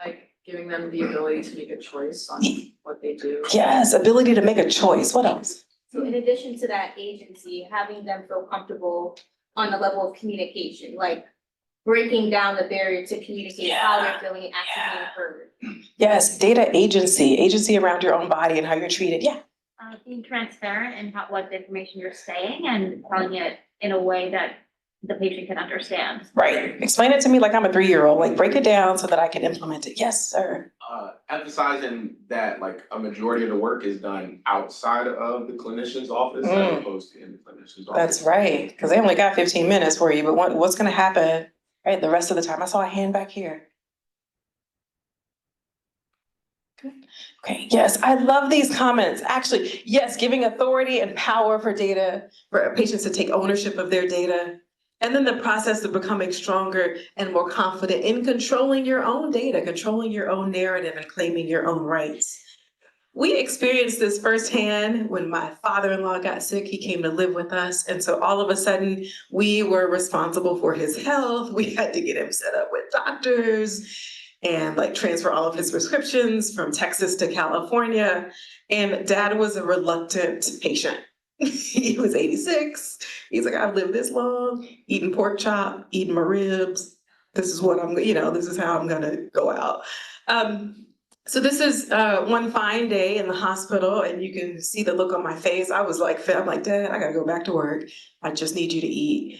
Like giving them the ability to make a choice on what they do. Yes, ability to make a choice, what else? So in addition to that agency, having them feel comfortable on the level of communication, like breaking down the barrier to communicate how they're feeling and actually being heard. Yes, data agency around your own body and how you're treated, yeah. Being transparent in what the information you're saying and telling it in a way that the patient can understand. Right, explain it to me like I'm a 3-year-old, like break it down so that I can implement it, yes, sir. Emphasizing that like a majority of the work is done outside of the clinician's office as opposed to in the clinician's office. That's right, because they only got 15 minutes for you, but what's gonna happen, right, the rest of the time? I saw a hand back here. Good. Okay, yes, I love these comments. Actually, yes, giving authority and power for data, for patients to take ownership of their data. And then the process of becoming stronger and more confident in controlling your own data, controlling your own narrative and claiming your own rights. We experienced this firsthand when my father-in-law got sick. He came to live with us. And so all of a sudden we were responsible for his health. We had to get him set up with doctors and like transfer all of his prescriptions from Texas to California. And Dad was a reluctant patient. He was 86. He's like, I've lived this long, eating pork chop, eating my ribs. This is what this is how I'm gonna go out. So this is one fine day in the hospital, and you can see the look on my face. I'm like, Dad, I gotta go back to work. I just need you to eat.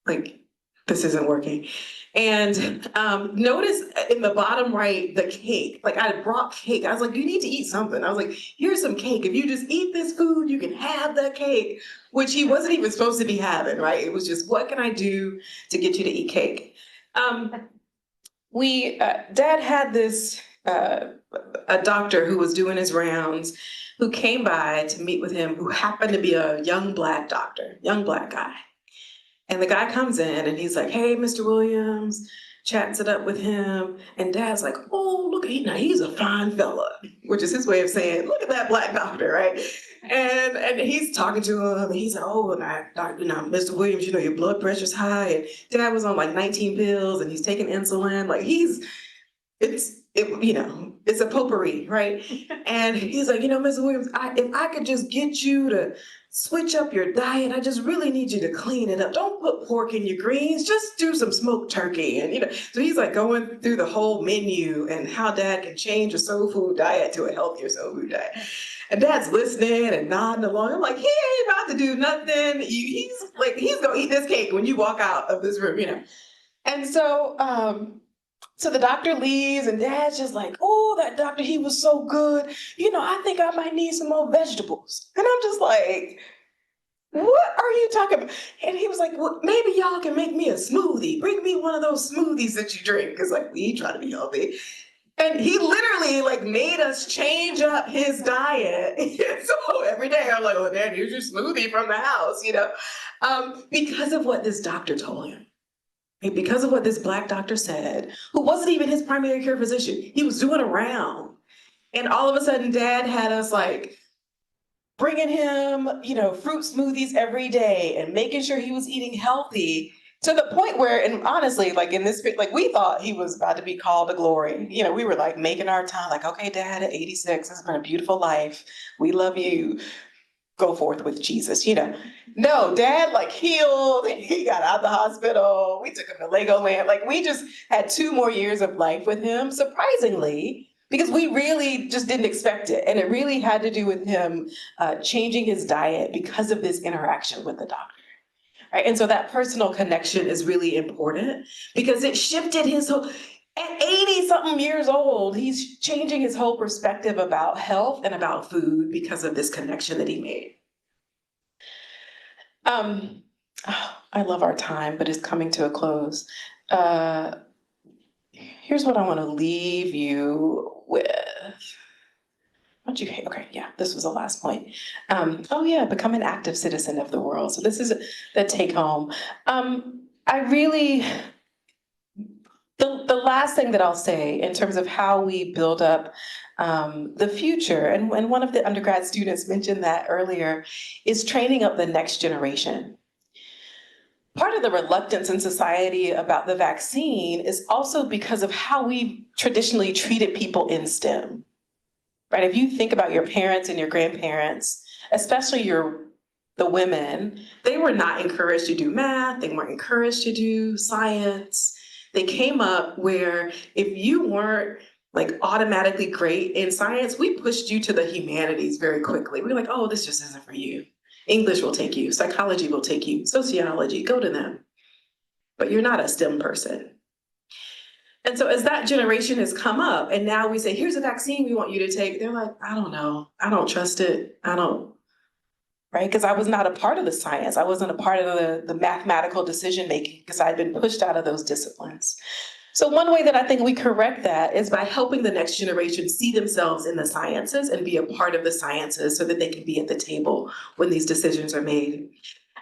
Like, this isn't working. And notice in the bottom right, the cake. Like I brought cake. I was like, you need to eat something. I was like, here's some cake. If you just eat this food, you can have that cake, which he wasn't even supposed to be having, right? It was just, what can I do to get you to eat cake? Dad had this, a doctor who was doing his rounds, who came by to meet with him, who happened to be a young Black doctor, young Black guy. And the guy comes in and he's like, hey, Mr. Williams, chats it up with him. And Dad's like, oh, look, he's a fine fella, which is his way of saying, look at that Black doctor, right? And he's talking to him and he's like, oh, Mr. Williams, your blood pressure's high. And Dad was on like 19 pills and he's taking insulin. Like it's a potpourri, right? And he's like, Mr. Williams, if I could just get you to switch up your diet, I just really need you to clean it up. Don't put pork in your greens, just do some smoked turkey. And so he's like going through the whole menu and how Dad can change a soul food diet to a healthier soul food diet. And Dad's listening and nodding along. I'm like, he ain't about to do nothing. He's gonna eat this cake when you walk out of this room, And so so the doctor leaves and Dad's just like, oh, that doctor, he was so good. I think I might need some more vegetables. And I'm just like, what are you talking about? And he was like, well, maybe y'all can make me a smoothie. Bring me one of those smoothies that you drink. Cause we try to be healthy. And he literally made us change up his diet. So every day I'm like, oh, Dad, here's your smoothie from the house, because of what this doctor told him. Because of what this Black doctor said, who wasn't even his primary care physician, he was doing a round. And all of a sudden Dad had us bringing him, fruit smoothies every day and making sure he was eating healthy to the point where, and honestly, in this, we thought he was about to be called to glory. We were making our time, okay, Dad, at 86, it's been a beautiful life. We love you. Go forth with Jesus, No, Dad healed, he got out of the hospital, we took him to Legoland, we just had 2 more years of life with him, surprisingly, because we really just didn't expect it. And it really had to do with him changing his diet because of this interaction with the doctor. Right? And so that personal connection is really important because it shifted his whole, at 80-something years old, he's changing his whole perspective about health and about food because of this connection that he made. I love our time, but it's coming to a close. Here's what I want to leave you with. Okay, yeah, this was the last point. Become an active citizen of the world. So this is the take home. The last thing that I'll say in terms of how we build up the future, and one of the undergrad students mentioned that earlier, is training up the next generation. Part of the reluctance in society about the vaccine is also because of how we traditionally treated people in STEM, right? If you think about your parents and your grandparents, especially the women, they were not encouraged to do math, they weren't encouraged to do science. They came up where if you weren't like automatically great in science, we pushed you to the humanities very quickly. We were like, oh, this just isn't for you. English will take you, psychology will take you, sociology, go to them. But you're not a STEM person. And so as that generation has come up and now we say, here's a vaccine we want you to take, they're like, I don't know, I don't trust it, I don't, right? Because I was not a part of the science. I wasn't a part of the mathematical decision-making because I'd been pushed out of those disciplines. So one way that I think we correct that is by helping the next generation see themselves in the sciences and be a part of the sciences so that they can be at the table when these decisions are made.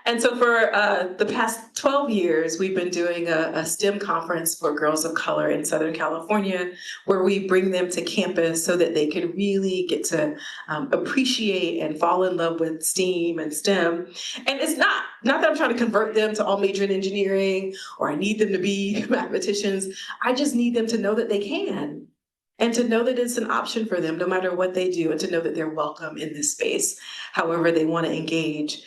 And so for the past 12 years, we've been doing a STEM conference for girls of color in Southern California, where we bring them to campus so that they can really get to appreciate and fall in love with STEAM and STEM. And it's not that I'm trying to convert them to all major in engineering or I need them to be mathematicians. I just need them to know that they can. And to know that it's an option for them no matter what they do, and to know that they're welcome in this space, however they want to engage.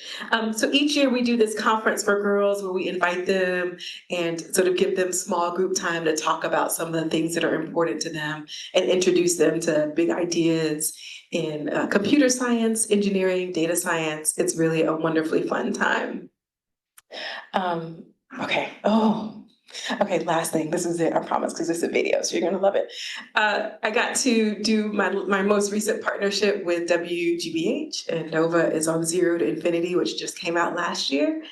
So each year we do this conference for girls where we invite them and sort of give them small group time to talk about some of the things that are important to them and introduce them to big ideas in computer science, engineering, data science. It's really a wonderfully fun time. Okay, last thing, this is it, I promise, because it's a video, so you're gonna love it. I got to do my most recent partnership with WGBH, and NOVA is on 0 to Infinity, which just came out last year.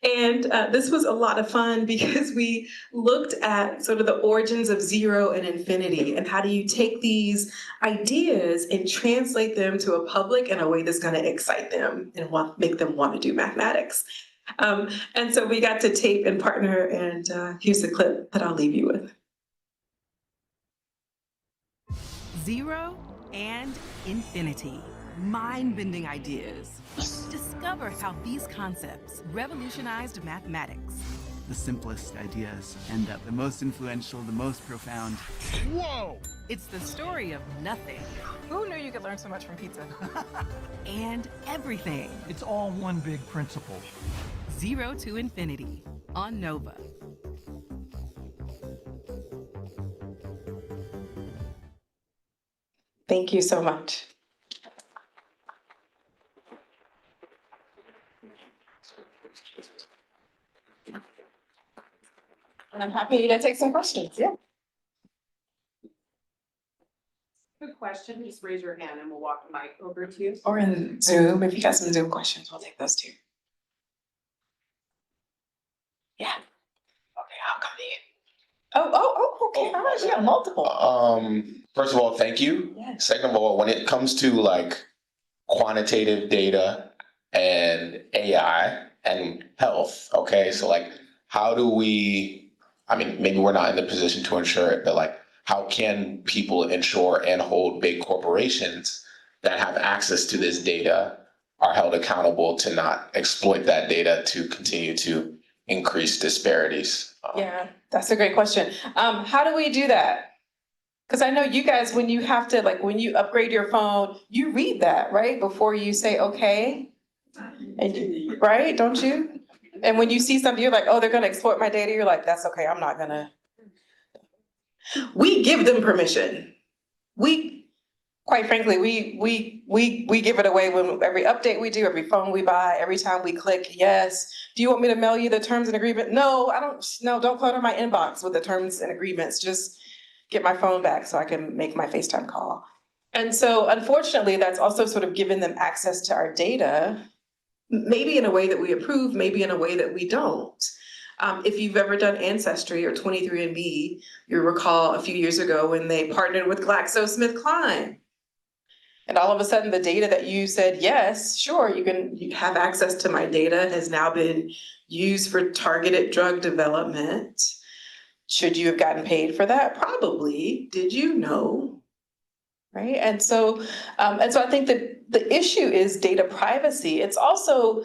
And this was a lot of fun because we looked at sort of the origins of 0 and infinity, and how do you take these ideas and translate them to a public in a way that's gonna excite them and make them want to do mathematics. And so we got to tape and partner, and here's the clip that I'll leave you with. 0 and infinity. Mind-bending ideas. Discover how these concepts revolutionized mathematics. The simplest ideas end up the most influential, the most profound. Whoa! It's the story of nothing. Who knew you could learn so much from pizza? And everything. It's all one big principle. 0 to Infinity on NOVA. Thank you so much. And I'm happy to take some questions, yeah. Good question, just raise your hand and we'll walk the mic over to you. Or in Zoom, if you got some Zoom questions, we'll take those too. Yeah. Okay, I'll come to you. Okay, all right, yeah, multiple. First of all, thank you. Yes. Second of all, when it comes to like quantitative data and AI and health, okay, so like how do we, I mean, maybe we're not in the position to ensure it, but like how can people ensure and hold big corporations that have access to this data are held accountable to not exploit that data to continue to increase disparities? Yeah, that's a great question. How do we do that? Because I know you guys, when you have to, like, when you upgrade your phone, you read that, right? Before you say, okay, and you, right, don't you? And when you see something, you're like, oh, they're gonna exploit my data. You're like, that's okay, I'm not gonna. We give them permission. Quite frankly, we give it away when every update we do, every phone we buy, every time we click yes. Do you want me to mail you the terms and agreement? No, I don't. No, don't clutter my inbox with the terms and agreements. Just get my phone back so I can make my FaceTime call. And so unfortunately, that's also sort of given them access to our data, maybe in a way that we approve, maybe in a way that we don't. If you've ever done Ancestry or 23andMe, you'll recall a few years ago when they partnered with GlaxoSmithKline. And all of a sudden, the data that you said, yes, sure, you have access to my data has now been used for targeted drug development. Should you have gotten paid for that? Probably. Did you know? Right? And so I think that the issue is data privacy. It's also,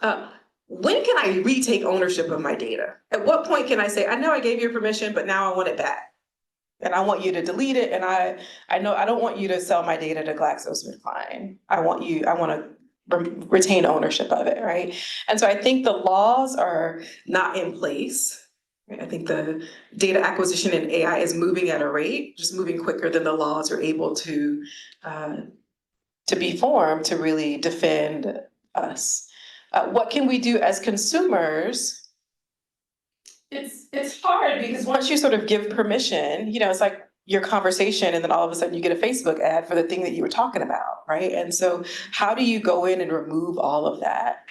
when can I retake ownership of my data? At what point can I say, I know I gave you permission, but now I want it back? And I want you to delete it, and I know I don't want you to sell my data to GlaxoSmithKline. I want to retain ownership of it, right? And so I think the laws are not in place. Right? I think the data acquisition in AI is moving at a rate, just moving quicker than the laws are able to be formed to really defend us. What can we do as consumers? It's hard because once you sort of give permission, it's like your conversation, and then all of a sudden you get a Facebook ad for the thing that you were talking about, right? And so how do you go in and remove all of that,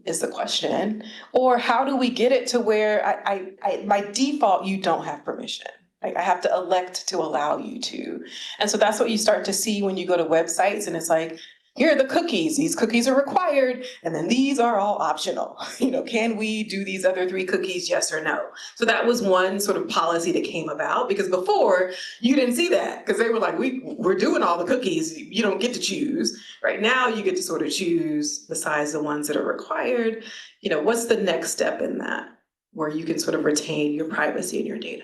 is the question. Or how do we get it to where I by default, you don't have permission. Like I have to elect to allow you to. And so that's what you start to see when you go to websites, and it's like, here are the cookies. These cookies are required, and then these are all optional. Can we do these other 3 cookies, yes or no? So that was one sort of policy that came about, because before you didn't see that, because they were like, we're doing all the cookies. You don't get to choose. Right now, you get to sort of choose besides the ones that are required. What's the next step in that, where you can sort of retain your privacy and your data?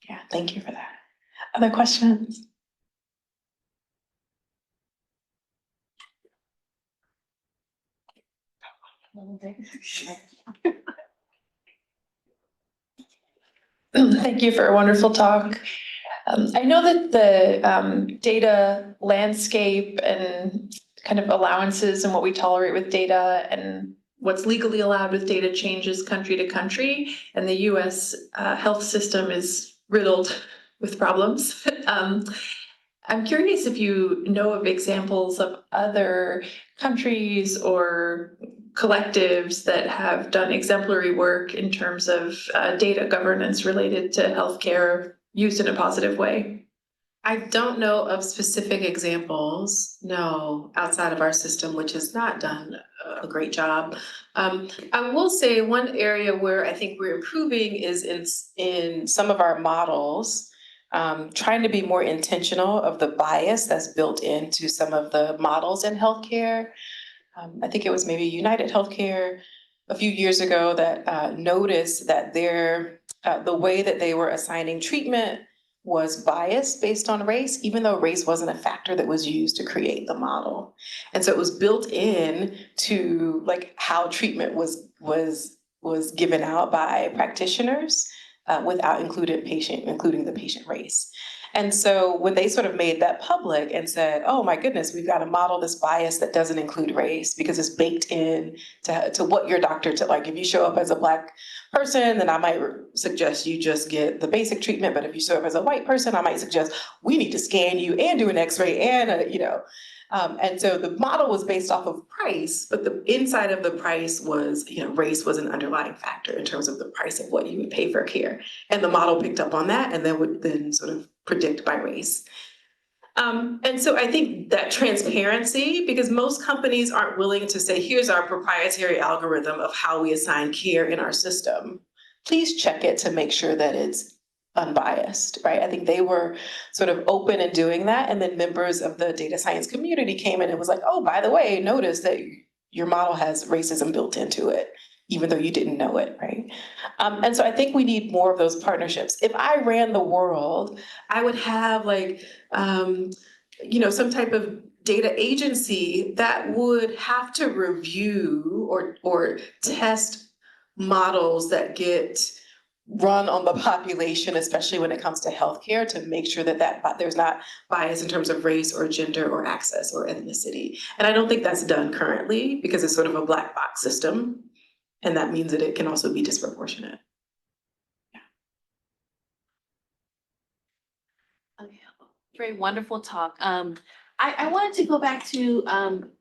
Yeah, thank you for that. Other questions? Thank you for a wonderful talk. I know that the data landscape and kind of allowances and what we tolerate with data and what's legally allowed with data changes country to country, and the US health system is riddled with problems. I'm curious if you know of examples of other countries or collectives that have done exemplary work in terms of data governance related to healthcare used in a positive way. I don't know of specific examples, no, outside of our system, which has not done a great job. I will say one area where I think we're improving is in some of our models, trying to be more intentional of the bias that's built into some of the models in healthcare. I think it was maybe United Healthcare a few years ago that noticed that the way that they were assigning treatment was biased based on race, even though race wasn't a factor that was used to create the model. And so it was built in to like how treatment was given out by practitioners without including the patient race. And so when they sort of made that public and said, oh my goodness, we've got to model this bias that doesn't include race because it's baked in to what your doctor, like if you show up as a Black person, then I might suggest you just get the basic treatment. But if you show up as a white person, I might suggest we need to scan you and do an x-ray and and so the model was based off of price, but the inside of the price was, race was an underlying factor in terms of the price of what you would pay for care. And the model picked up on that and then would then sort of predict by race. And so I think that transparency, because most companies aren't willing to say, here's our proprietary algorithm of how we assign care in our system. Please check it to make sure that it's unbiased, right? I think they were sort of open in doing that. And then members of the data science community came in and was like, oh, by the way, notice that your model has racism built into it, even though you didn't know it, right? And so I think we need more of those partnerships. If I ran the world, I would have some type of data agency that would have to review or test models that get run on the population, especially when it comes to healthcare, to make sure that there's not bias in terms of race or gender or access or ethnicity. And I don't think that's done currently because it's sort of a black box system. And that means that it can also be disproportionate. Okay. Very wonderful talk. I wanted to go back to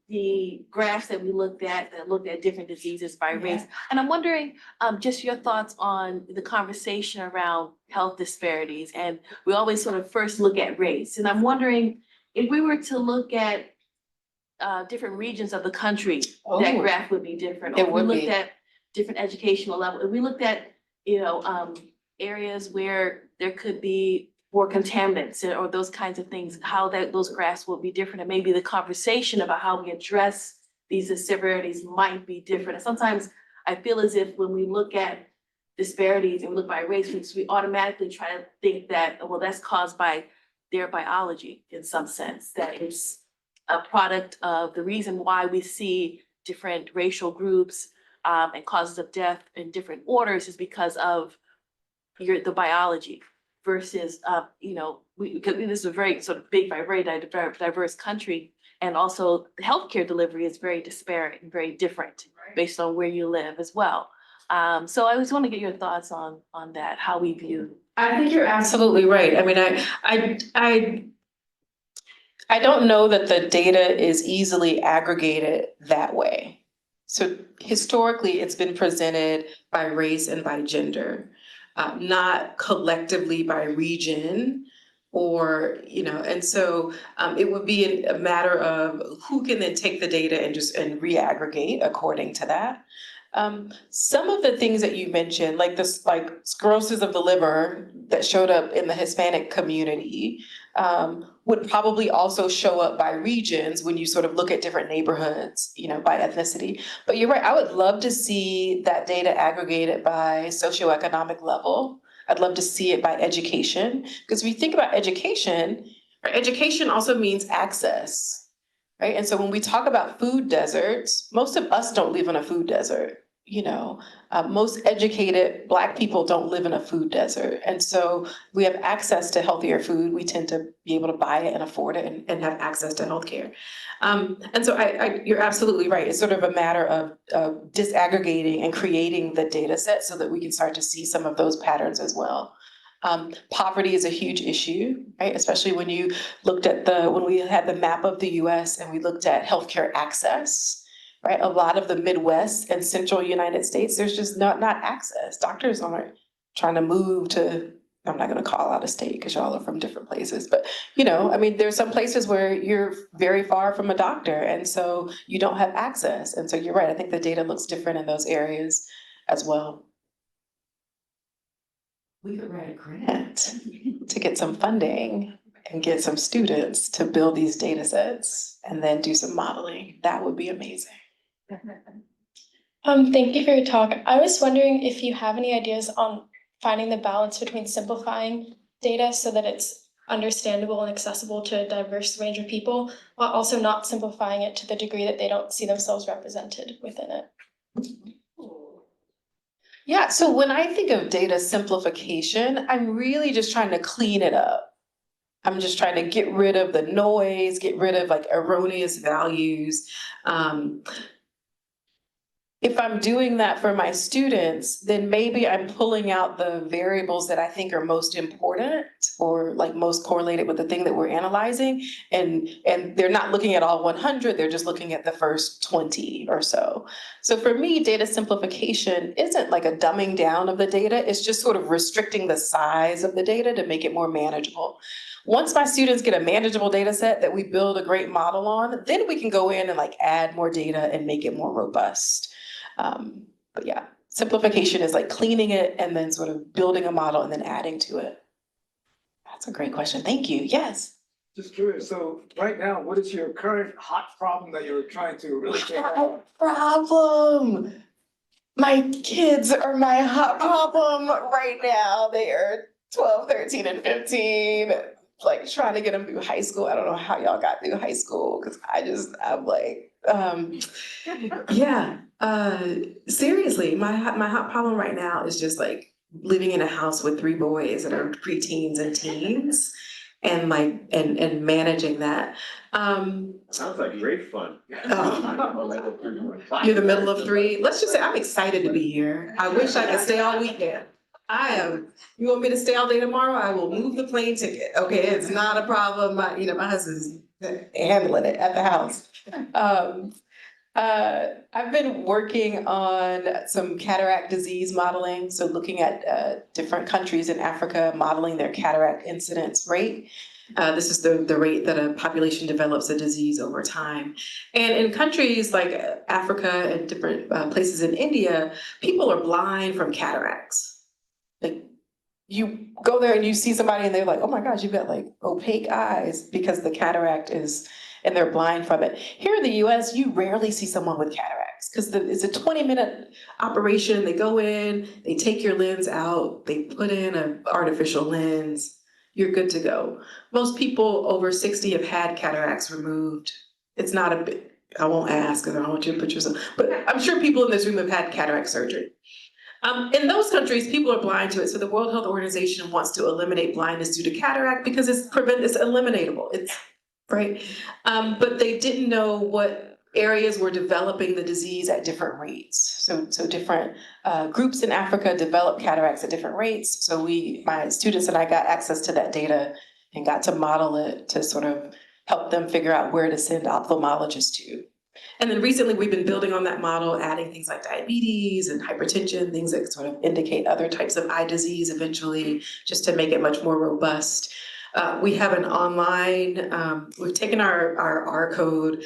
the graphs that we looked at that looked at different diseases by race. And I'm wondering just your thoughts on the conversation around health disparities. And we always sort of first look at race. And I'm wondering if we were to look at different regions of the country, that graph would be different. Or if we looked at different educational level. If we looked at, areas where there could be more contaminants or those kinds of things, how those graphs will be different, and maybe the conversation about how we address these disparities might be different. And sometimes I feel as if when we look at disparities and we look by race, we automatically try to think that, well, that's caused by their biology in some sense, that it's a product of the reason why we see different racial groups and causes of death in different orders is because of the biology versus, because this is a very sort of big, very diverse country. And also the healthcare delivery is very disparate and very different based on where you live as well. So I just want to get your thoughts on that, how we view. I think you're absolutely right. I mean, I don't know that the data is easily aggregated that way. So historically, it's been presented by race and by gender, not collectively by region or, and so it would be a matter of who can then take the data and re-aggregate according to that. Some of the things that you mentioned, like cirrhosis of the liver that showed up in the Hispanic community, would probably also show up by regions when you sort of look at different neighborhoods, by ethnicity. But you're right, I would love to see that data aggregated by socioeconomic level. I'd love to see it by education, because if you think about education, education also means access, right? And so when we talk about food deserts, most of us don't live in a food desert. Most educated Black people don't live in a food desert. And so we have access to healthier food. We tend to be able to buy it and afford it and have access to healthcare. And so you're absolutely right. It's sort of a matter of disaggregating and creating the data set so that we can start to see some of those patterns as well. Poverty is a huge issue, right? Especially when you looked at when we had the map of the US and we looked at healthcare access. Right, a lot of the Midwest and central United States, there's just not access. Doctors aren't trying to move to, I'm not going to call out a state because y'all are from different places, but there's some places where you're very far from a doctor and so you don't have access. And so you're right, I think the data looks different in those areas as well. We could write a grant to get some funding and get some students to build these data sets and then do some modeling. That would be amazing. Thank you for your talk. I was wondering if you have any ideas on finding the balance between simplifying data so that it's understandable and accessible to a diverse range of people, while also not simplifying it to the degree that they don't see themselves represented within it. Yeah, so when I think of data simplification, I'm really just trying to clean it up. I'm just trying to get rid of the noise, get rid of erroneous values. If I'm doing that for my students, then maybe I'm pulling out the variables that I think are most important or most correlated with the thing that we're analyzing. And they're not looking at all 100, they're just looking at the first 20 or so. So for me, data simplification isn't like a dumbing down of the data, it's just sort of restricting the size of the data to make it more manageable. Once my students get a manageable data set that we build a great model on, then we can go in and add more data and make it more robust. But yeah, simplification is cleaning it and then sort of building a model and then adding to it. That's a great question. Thank you. Yes. Just curious. So right now, what is your current hot problem that you're trying to really take on? Problem. My kids are my hot problem right now. They are 12, 13, and 15. Trying to get them through high school. I don't know how y'all got through high school because seriously, my hot problem right now is just living in a house with 3 boys that are preteens and teens and and managing that. Sounds like great fun. You're the middle of 3. Let's just say I'm excited to be here. I wish I could stay all weekend. I am. You want me to stay all day tomorrow? I will move the plane ticket. Okay, it's not a problem. My husband's handling it at the house. I've been working on some cataract disease modeling. So looking at different countries in Africa, modeling their cataract incidence rate. This is the rate that a population develops a disease over time. And in countries like Africa and different places in India, people are blind from cataracts. Like, you go there and you see somebody and they're like, oh my gosh, you've got like opaque eyes because the cataract is, and they're blind from it. Here in the US, you rarely see someone with cataracts because it's a 20-minute operation. They go in, they take your lens out, they put in an artificial lens, you're good to go. Most people over 60 have had cataracts removed. It's not a big, I won't ask because I don't want you to put yourself, but I'm sure people in this room have had cataract surgery. In those countries, people are blind to it. So the World Health Organization wants to eliminate blindness due to cataract because it's eliminatable. It's right. But they didn't know what areas were developing the disease at different rates. So different groups in Africa develop cataracts at different rates. So my students and I got access to that data and got to model it to sort of help them figure out where to send ophthalmologists to. And then recently we've been building on that model, adding things like diabetes and hypertension, things that sort of indicate other types of eye disease eventually, just to make it much more robust. We have an online, we've taken our R code,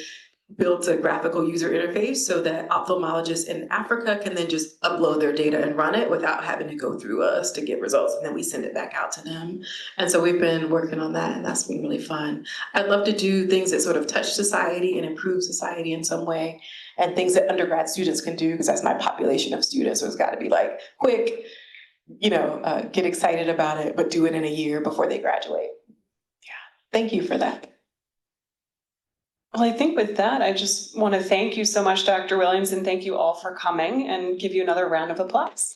built a graphical user interface so that ophthalmologists in Africa can then just upload their data and run it without having to go through us to get results, and then we send it back out to them. And so we've been working on that, and that's been really fun. I'd love to do things that sort of touch society and improve society in some way, and things that undergrad students can do, because that's my population of students, so it's got to be like quick, get excited about it, but do it in a year before they graduate. Yeah, thank you for that. Well, I think with that, I just want to thank you so much, Dr. Williams, and thank you all for coming and give you another round of applause.